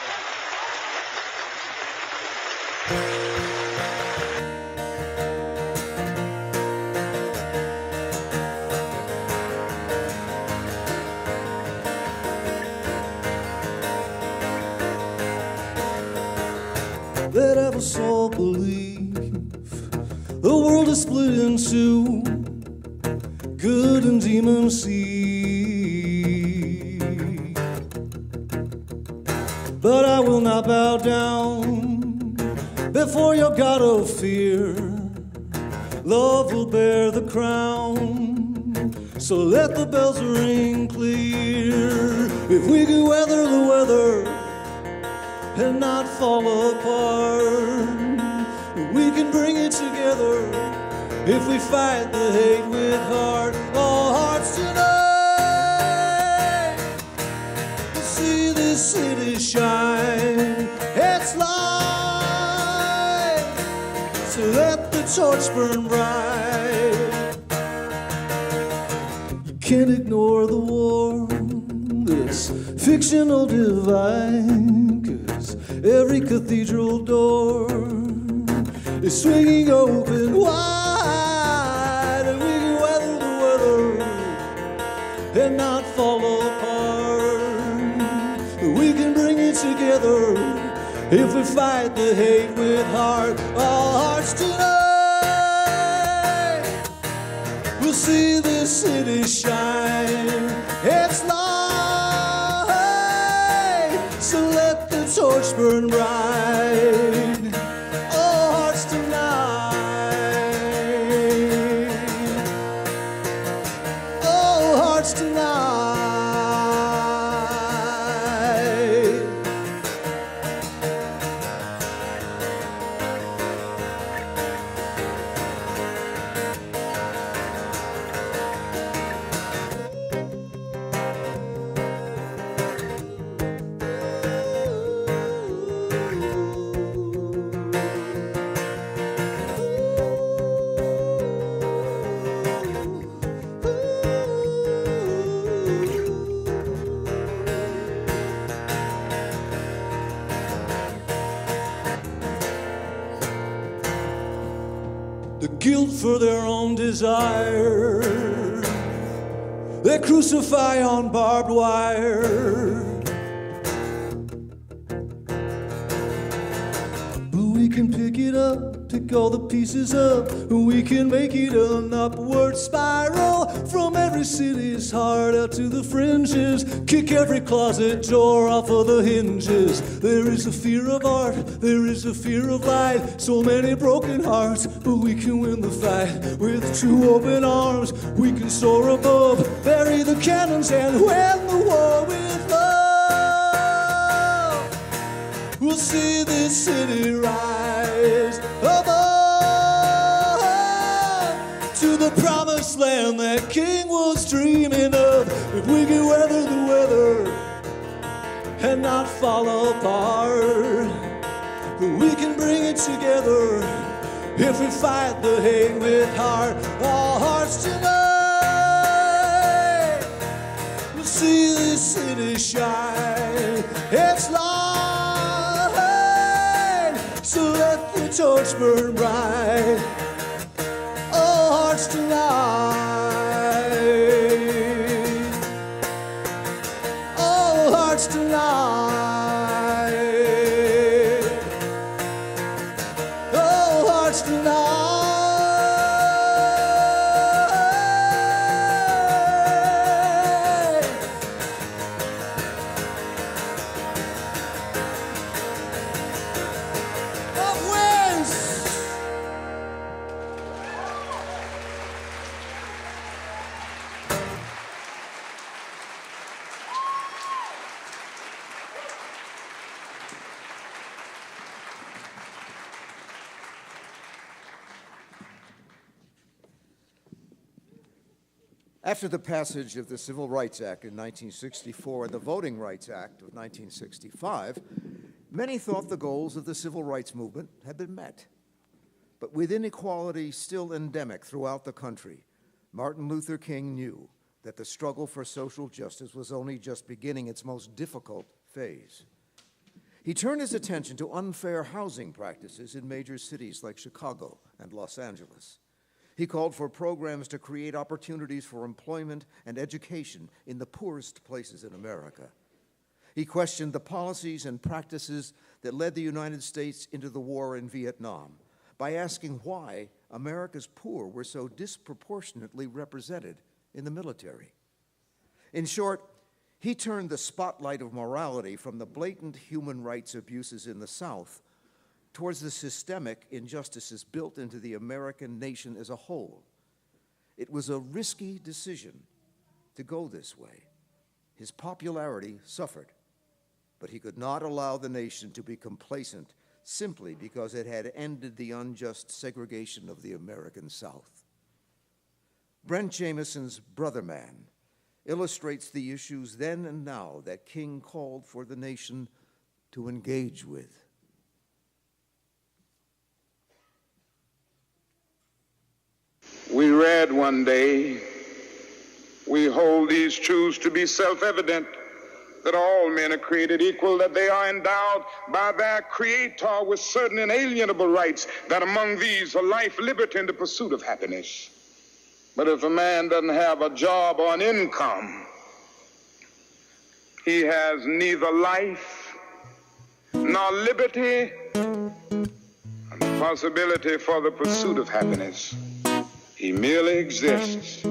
Let every soul believe the world is split in two, good and demon see. But I will not bow down before your God of fear. Love will bear the crown, so let the bells ring clear. If we can weather the weather and not fall apart, we can bring it together if we fight the hate with heart. All hearts tonight, see this city shine its light, so let the torch burn bright. You can't ignore the war, this fictional divide. Every cathedral door is swinging open wide, and we can weather the and not fall apart. We can bring it together if we fight the hate with heart. All hearts tonight, we'll see this city shine. It's light, so let the torch burn bright. All hearts tonight, all hearts tonight. Guilt for their own desire, they crucify on barbed wire. But we can pick it up, pick all the pieces up, we can make it an upward spiral. From every city's heart out to the fringes, kick every closet door off of the hinges. There is a fear of art, there is a fear of light, so many broken hearts, but we can win the fight. With two open arms, we can soar above, bury the cannons and win the war with love. We'll see this city rise above to the promised land that King was dreaming of. If we can weather the weather and not fall apart, we can bring it together if we fight the hate with heart. All hearts tonight, we'll see this city shine. It's light, so let the torch burn bright. All hearts tonight, all hearts tonight. After the passage of the Civil Rights Act in 1964 and the Voting Rights Act of 1965, many thought the goals of the civil rights movement had been met. But with inequality still endemic throughout the country, Martin Luther King knew that the struggle for social justice was only just beginning its most difficult phase. He turned his attention to unfair housing practices in major cities like Chicago and Los Angeles. He called for programs to create opportunities for employment and education in the poorest places in America. He questioned the policies and practices that led the United States into the war in Vietnam by asking why America's poor were so disproportionately represented in the military. In short, he turned the spotlight of morality from the blatant human rights abuses in the South towards the systemic injustices built into the American nation as a whole. It was a risky decision to go this way. His popularity suffered, but he could not allow the nation to be complacent simply because it had ended the unjust segregation of the American South. Brent Jameson's Brother Man illustrates the issues then and now that King called for the nation to engage with. We read one day, we hold these truths to be self-evident, that all men are created equal, that they are endowed by their Creator with certain inalienable rights, that among these are life, liberty, and the pursuit of happiness. But if a man doesn't have a job or an income, he has neither life nor liberty and possibility for the pursuit of happiness. He merely exists.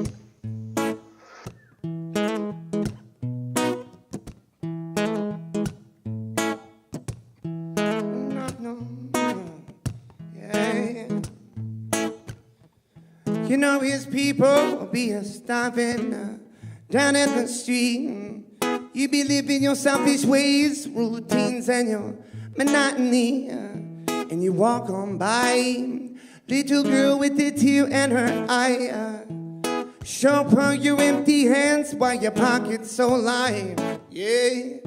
You know his people will be a-stopping down in the street. You be living your selfish ways, routines, and your monotony. And you walk on by, little girl with a tear in her eye. Show her your empty hands while your pocket's so light. Yeah,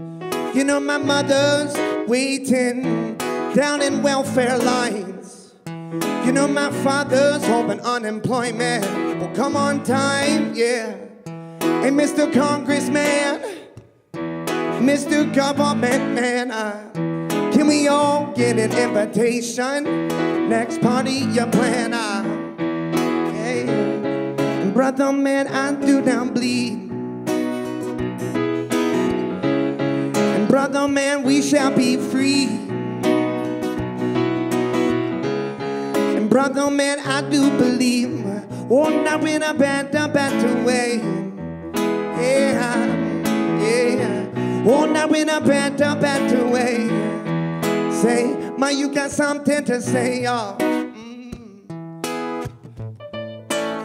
you know my mother's waiting down in welfare lines. You know my father's hoping unemployment will come on time, yeah. Hey, Mr. Congressman, Mr. Government Man, can we all get an invitation? Next party you plan, hey. Brother man, I do now bleed. And brother man, we shall be free. Brother man, I do believe, oh, now in a better way. Yeah, yeah. Oh, now in a better way. Say, ma, you got something to say, y'all.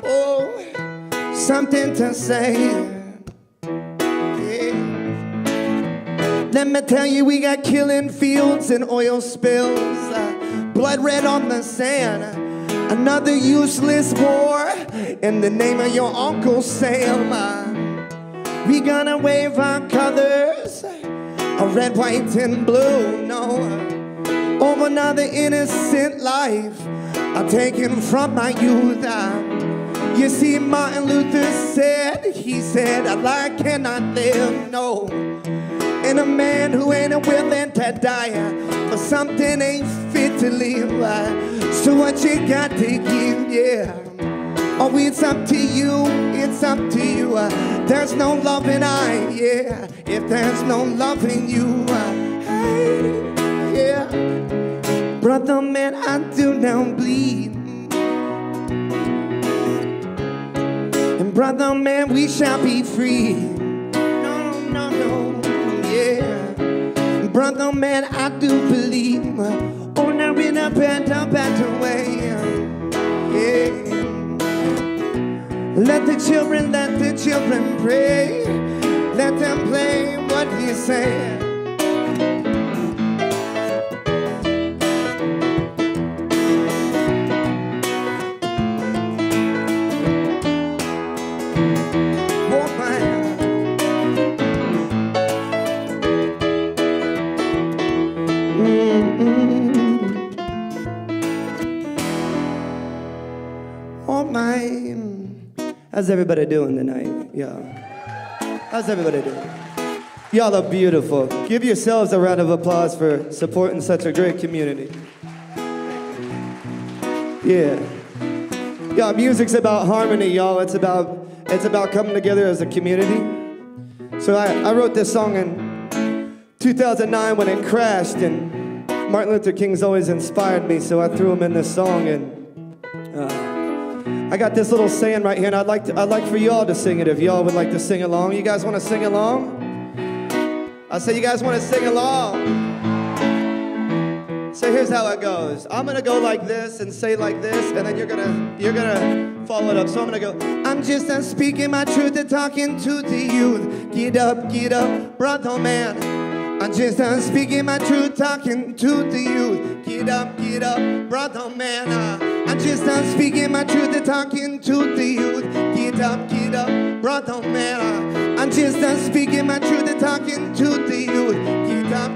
Oh, something to say. Yeah. Let me tell you, we got killing fields and oil spills. Blood red on the sand. Another useless war in the name of your Uncle Sam. We gonna wave our colors, a red, white, and blue, no, over another innocent life taken from my youth. You see, Martin Luther said, he said, a lie cannot live, no. And a man who ain't willing to die for something ain't fit to live. So what you got to give, yeah. Oh, it's up to you, it's up to you. There's no love in I, yeah. If there's no love in you, hey, yeah. Brother man, I do now bleed. And brother man, we shall be free. Brother man, I do believe, oh, now in a better way, yeah. Let the children pray, let them play what he said. How's everybody doing tonight? Yeah. How's everybody doing? Y'all are beautiful. Give yourselves a round of applause for supporting such a great community. Yeah. Y'all, music's about harmony, y'all. It's about coming together as a community. So I wrote this song in 2009 when it crashed, and Martin Luther King's always inspired me, so I threw him in this song, and I got this little saying right here, and I'd like for y'all to sing it if y'all would like to sing along. You guys want to sing along? I say you guys want to sing along. So here's how it goes. I'm gonna go like this and say like this, and then you're gonna follow it up. So I'm gonna go. I'm just speaking my truth and talking to the youth. Get up, brother man. I'm just speaking my truth, talking to the youth. Get up, brother man. I'm just speaking my truth and talking to the youth. Get up, brother man. I'm just speaking my truth and talking to the youth. Get up,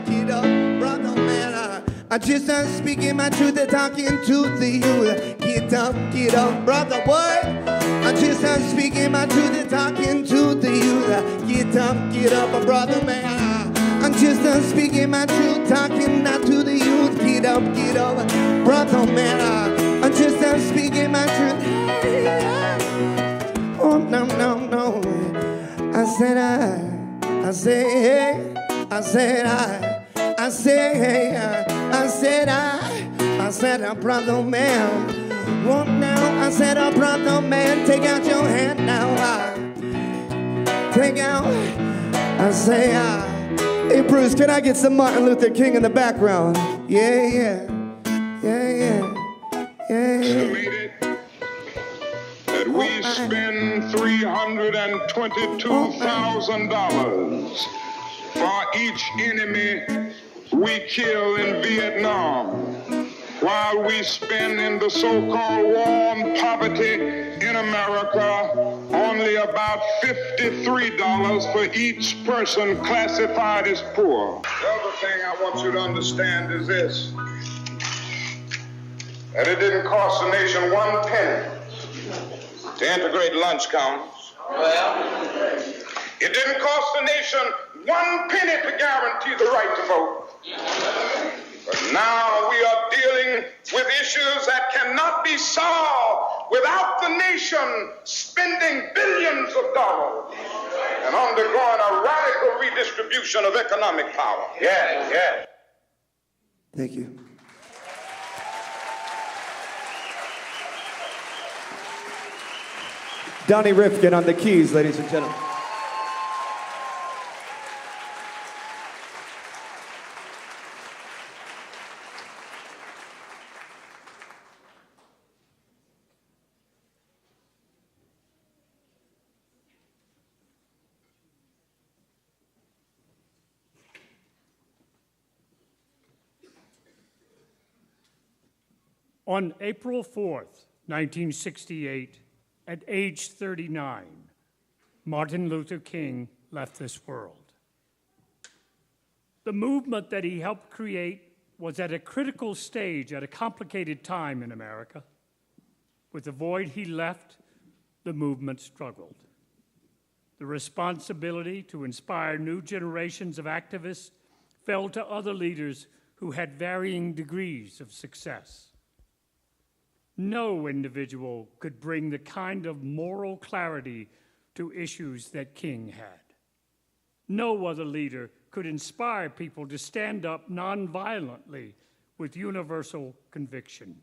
brother man. I'm just speaking my truth and talking to the youth. Get up, brother, what? I'm just speaking my truth and talking to the youth. Get up, brother man. I'm just speaking my truth, talking not to the youth. Get up, brother man. I'm just speaking my truth. no. I said I said brother man, walk now. I said, brother man, take out your hand now. Take out. I say, hey Bruce, can I get some Martin Luther King in the background? Yeah. That we spend $322,000 for each enemy we kill in Vietnam, while we spend in the so-called war on poverty in America only about $53 for each person classified as poor. The other thing I want you to understand is this, that it didn't cost the nation 1 penny to integrate lunch counters. It didn't cost the nation 1 penny to guarantee the right to vote. But now we are dealing with issues that cannot be solved without the nation spending billions of dollars and undergoing a radical redistribution of economic power. Yeah. Thank you. Donny Rifkin on the keys, ladies and gentlemen. On April 4th, 1968, at age 39, Martin Luther King left this world. The movement that he helped create was at a critical stage at a complicated time in America. With the void he left, the movement struggled. The responsibility to inspire new generations of activists fell to other leaders who had varying degrees of success. No individual could bring the kind of moral clarity to issues that King had. No other leader could inspire people to stand up nonviolently with universal conviction.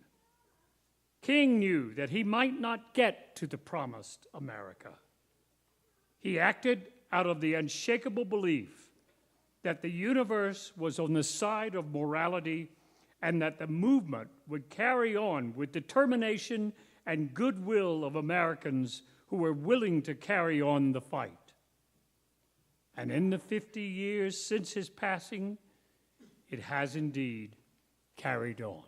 King knew that he might not get to the promised America. He acted out of the unshakable belief that the universe was on the side of morality and that the movement would carry on with determination and goodwill of Americans who were willing to carry on the fight. And in the 50 years since his passing, it has indeed carried on.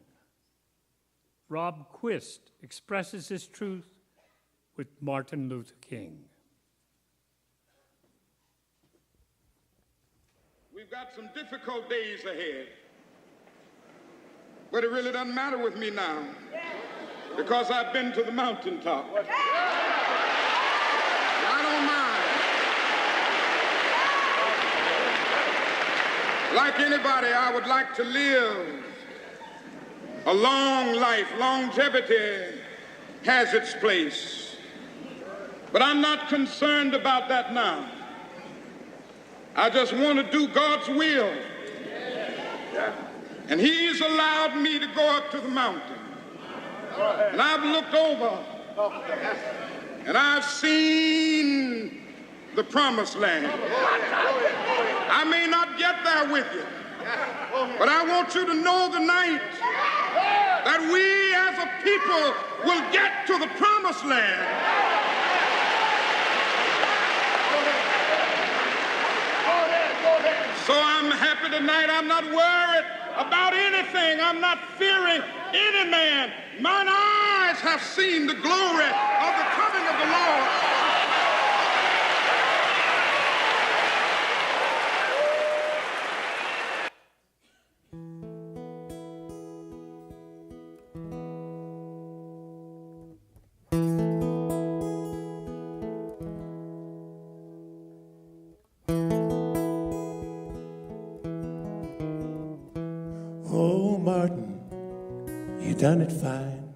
Rob Quist expresses his truth with Martin Luther King. We've got some difficult days ahead. But it really doesn't matter with me now, because I've been to the mountaintop. I don't mind. Like anybody, I would like to live a long life. Longevity has its place. But I'm not concerned about that now. I just want to do God's will. And he's allowed me to go up to the mountain. And I've looked over and I've seen the promised land. I may not get there with you, but I want you to know tonight that we as a people will get to the promised land. So I'm happy tonight. I'm not worried about anything. I'm not fearing any man. Mine eyes have seen the glory of the coming of the Lord. Oh, Martin, you done it fine.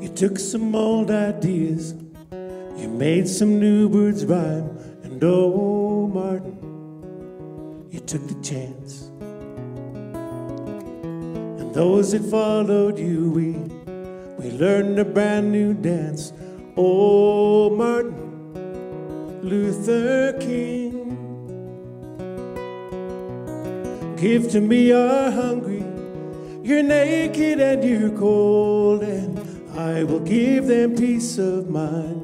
You took some old ideas made some new birds rhyme, and oh, Martin, you took the chance. And those that followed you, we learned a brand new dance. Oh, Martin Luther King, give to me you're hungry, you're naked and you're cold, and I will give them peace of mind,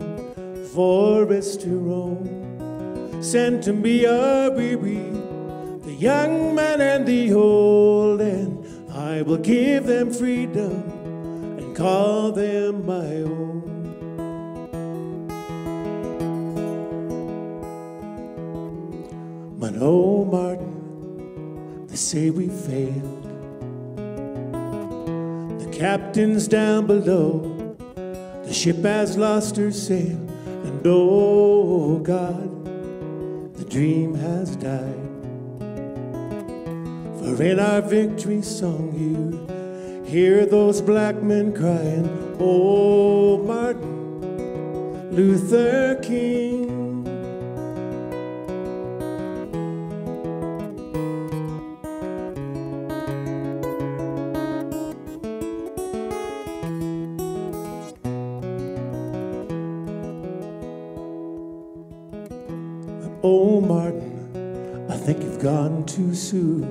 forests to roam. Send to me your weary, the young man and the old, and I will give them freedom and call them my own. But oh, Martin, they say we failed. The captain's down below, the ship has lost her sail, and oh, God, the dream has died. For in our victory song you hear those black men crying, oh, Martin Luther King. Oh, Martin, I think you've gone too soon.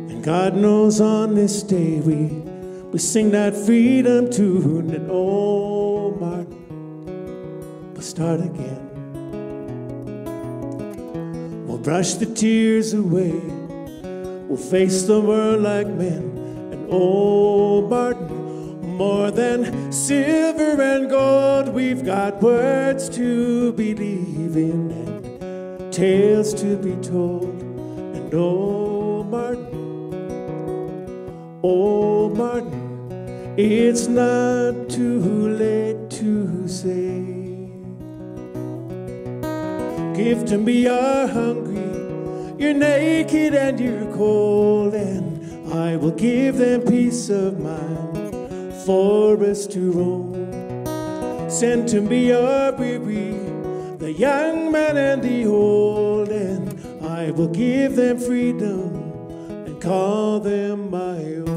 And God knows on this day we sing that freedom tune. And oh, Martin, we'll start again. We'll brush the tears away. We'll face the world like men. And oh, Martin, more than silver and gold, we've got words to believe in and tales to be told. And oh, Martin, it's not too late to say. Give to me you're hungry, you're naked and you're cold, and I will give them peace of mind, forest to roam. Send to me your weary, the young man and the old, and I will give them freedom and call them my own.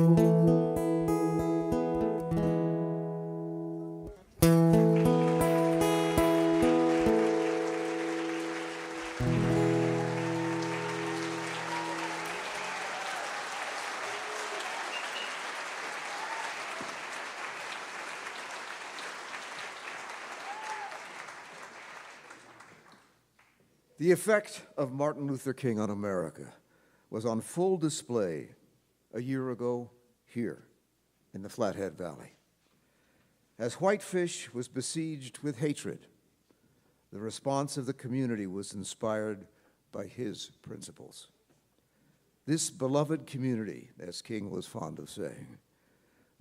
The effect of Martin Luther King on America was on full display a year ago here in the Flathead Valley. As Whitefish was besieged with hatred, the response of the community was inspired by his principles. This beloved community, as King was fond of saying,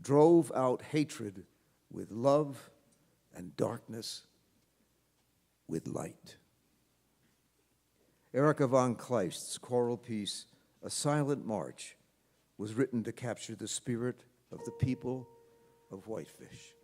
drove out hatred with love and darkness with light. Erika von Kleist's choral piece, A Silent March, was written to capture the spirit of the people of Whitefish.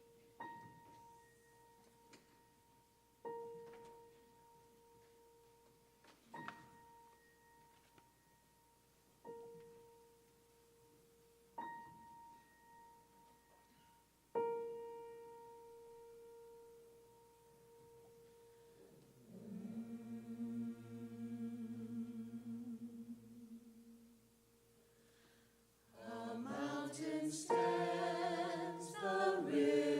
Stands the river.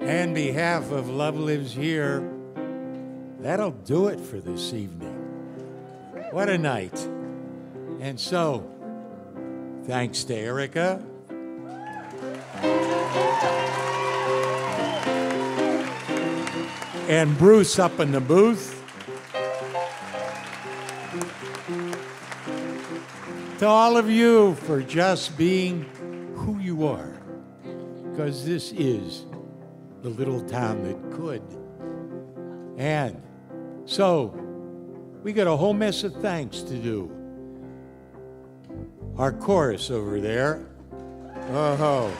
On behalf of Love Lives Here, that'll do it for this evening. What a night. And so, thanks to Erica. And Bruce up in the booth. To all of you for just being who you are. Because this is the little town that could. And so, we got a whole mess of thanks to do. Our chorus over there. Oh,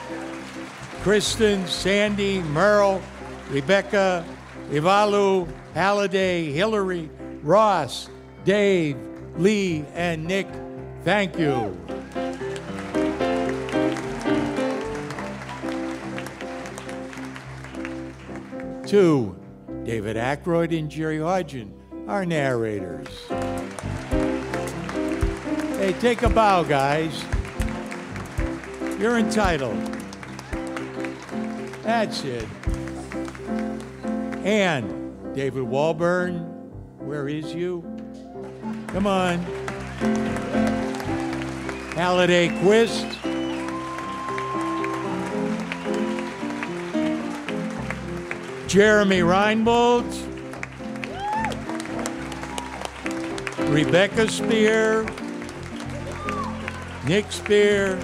Kirsten, Sandee, Merle, Rebecca, Ivalu, Halladay, Hilary, Ross, Dave, Lee, and Nick. Thank you. To David Ackroyd and Jere Hodgin, our narrators. Hey, take a bow, guys. You're entitled. That's it. And David Walburn, where is you? Come on. Halladay Quist. Jeremy Reinbolt. Rebecca Spear. Nick Spear.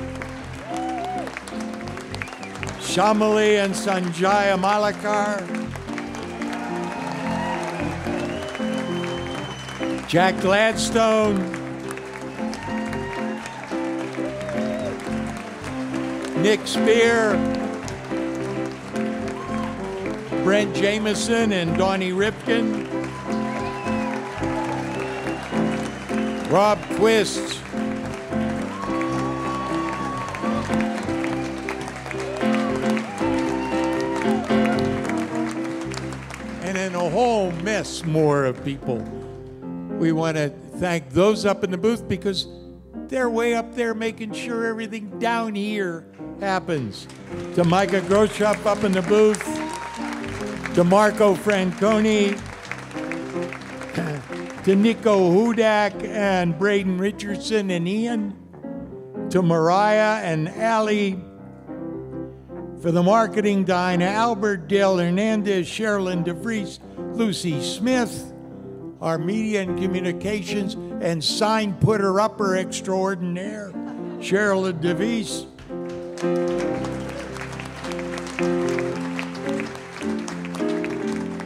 Shyamali and Sanjaya Malakar. Jack Gladstone. Nick Spear. Brent, Jameson, and Donny Rifkin. Rob Quist. And then a whole mess more of people. We want to thank those up in the booth because they're way up there making sure everything down here happens. To Micah Groshop up in the booth. To Marco Franconi, to Nico Hudak and Braden Richardson and Ian, to Mariah and Allie, for the marketing, Dinah Albert, Dale Hernandez, Sherilyn DeVries, Lucy Smith, our media and communications and sign putter upper extraordinaire, Sherilyn DeVries.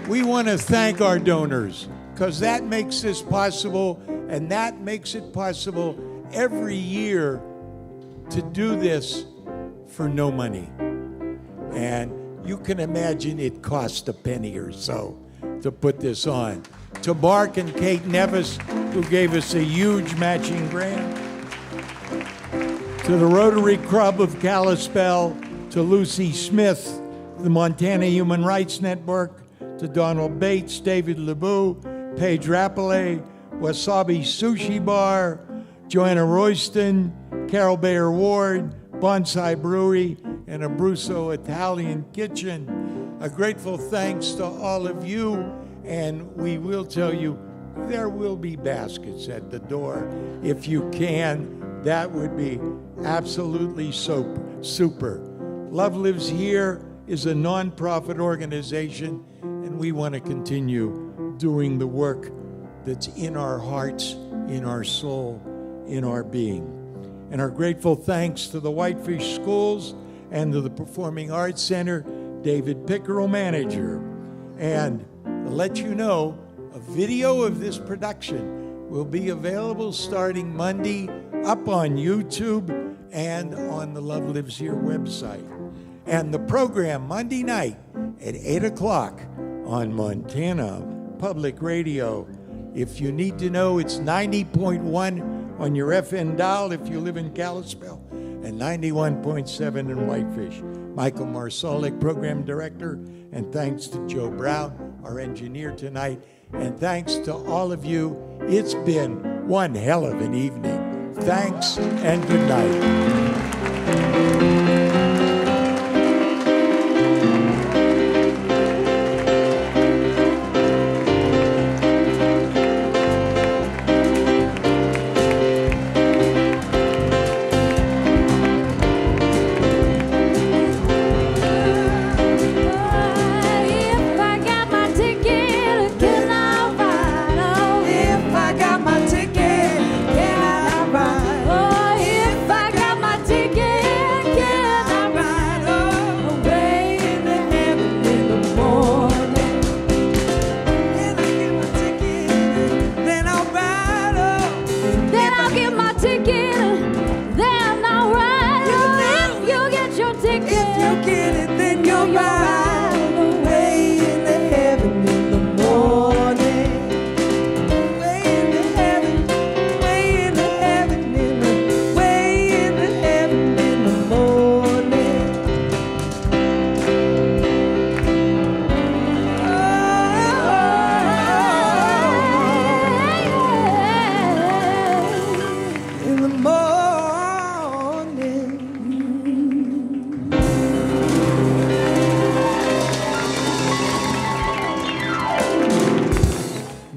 We want to thank our donors because that makes this possible, and that makes it possible every year to do this for no money. And you can imagine it cost a penny or so to put this on. To Mark and Kate Nevis, who gave us a huge matching grant. To the Rotary Club of Kalispell, to Lucy Smith, the Montana Human Rights Network, to Donald Bates, David LeBeau, Paige Rappelet, Wasabi Sushi Bar, Joanna Royston, Carol Bayer Ward, Bonsai Brewery, and Abruzzo Italian Kitchen. A grateful thanks to all of you, and we will tell you there will be baskets at the door. If you can, that would be absolutely super. Love Lives Here is a nonprofit organization, and we want to continue doing the work that's in our hearts, in our soul, in our being. And our grateful thanks to the Whitefish Schools and to the Performing Arts Center, David Pickerel, manager. And to let you know, a video of this production will be available starting Monday up on YouTube and on the Love Lives Here website. And the program Monday night at 8 o'clock on Montana Public Radio. If you need to know, it's 90.1 on your FN dial if you live in Kalispell, and 91.7 in Whitefish. Michael Marsolik, program director, and thanks to Joe Brown, our engineer tonight, and thanks to all of you. It's been one hell of an evening. Thanks and good night.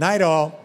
Night all.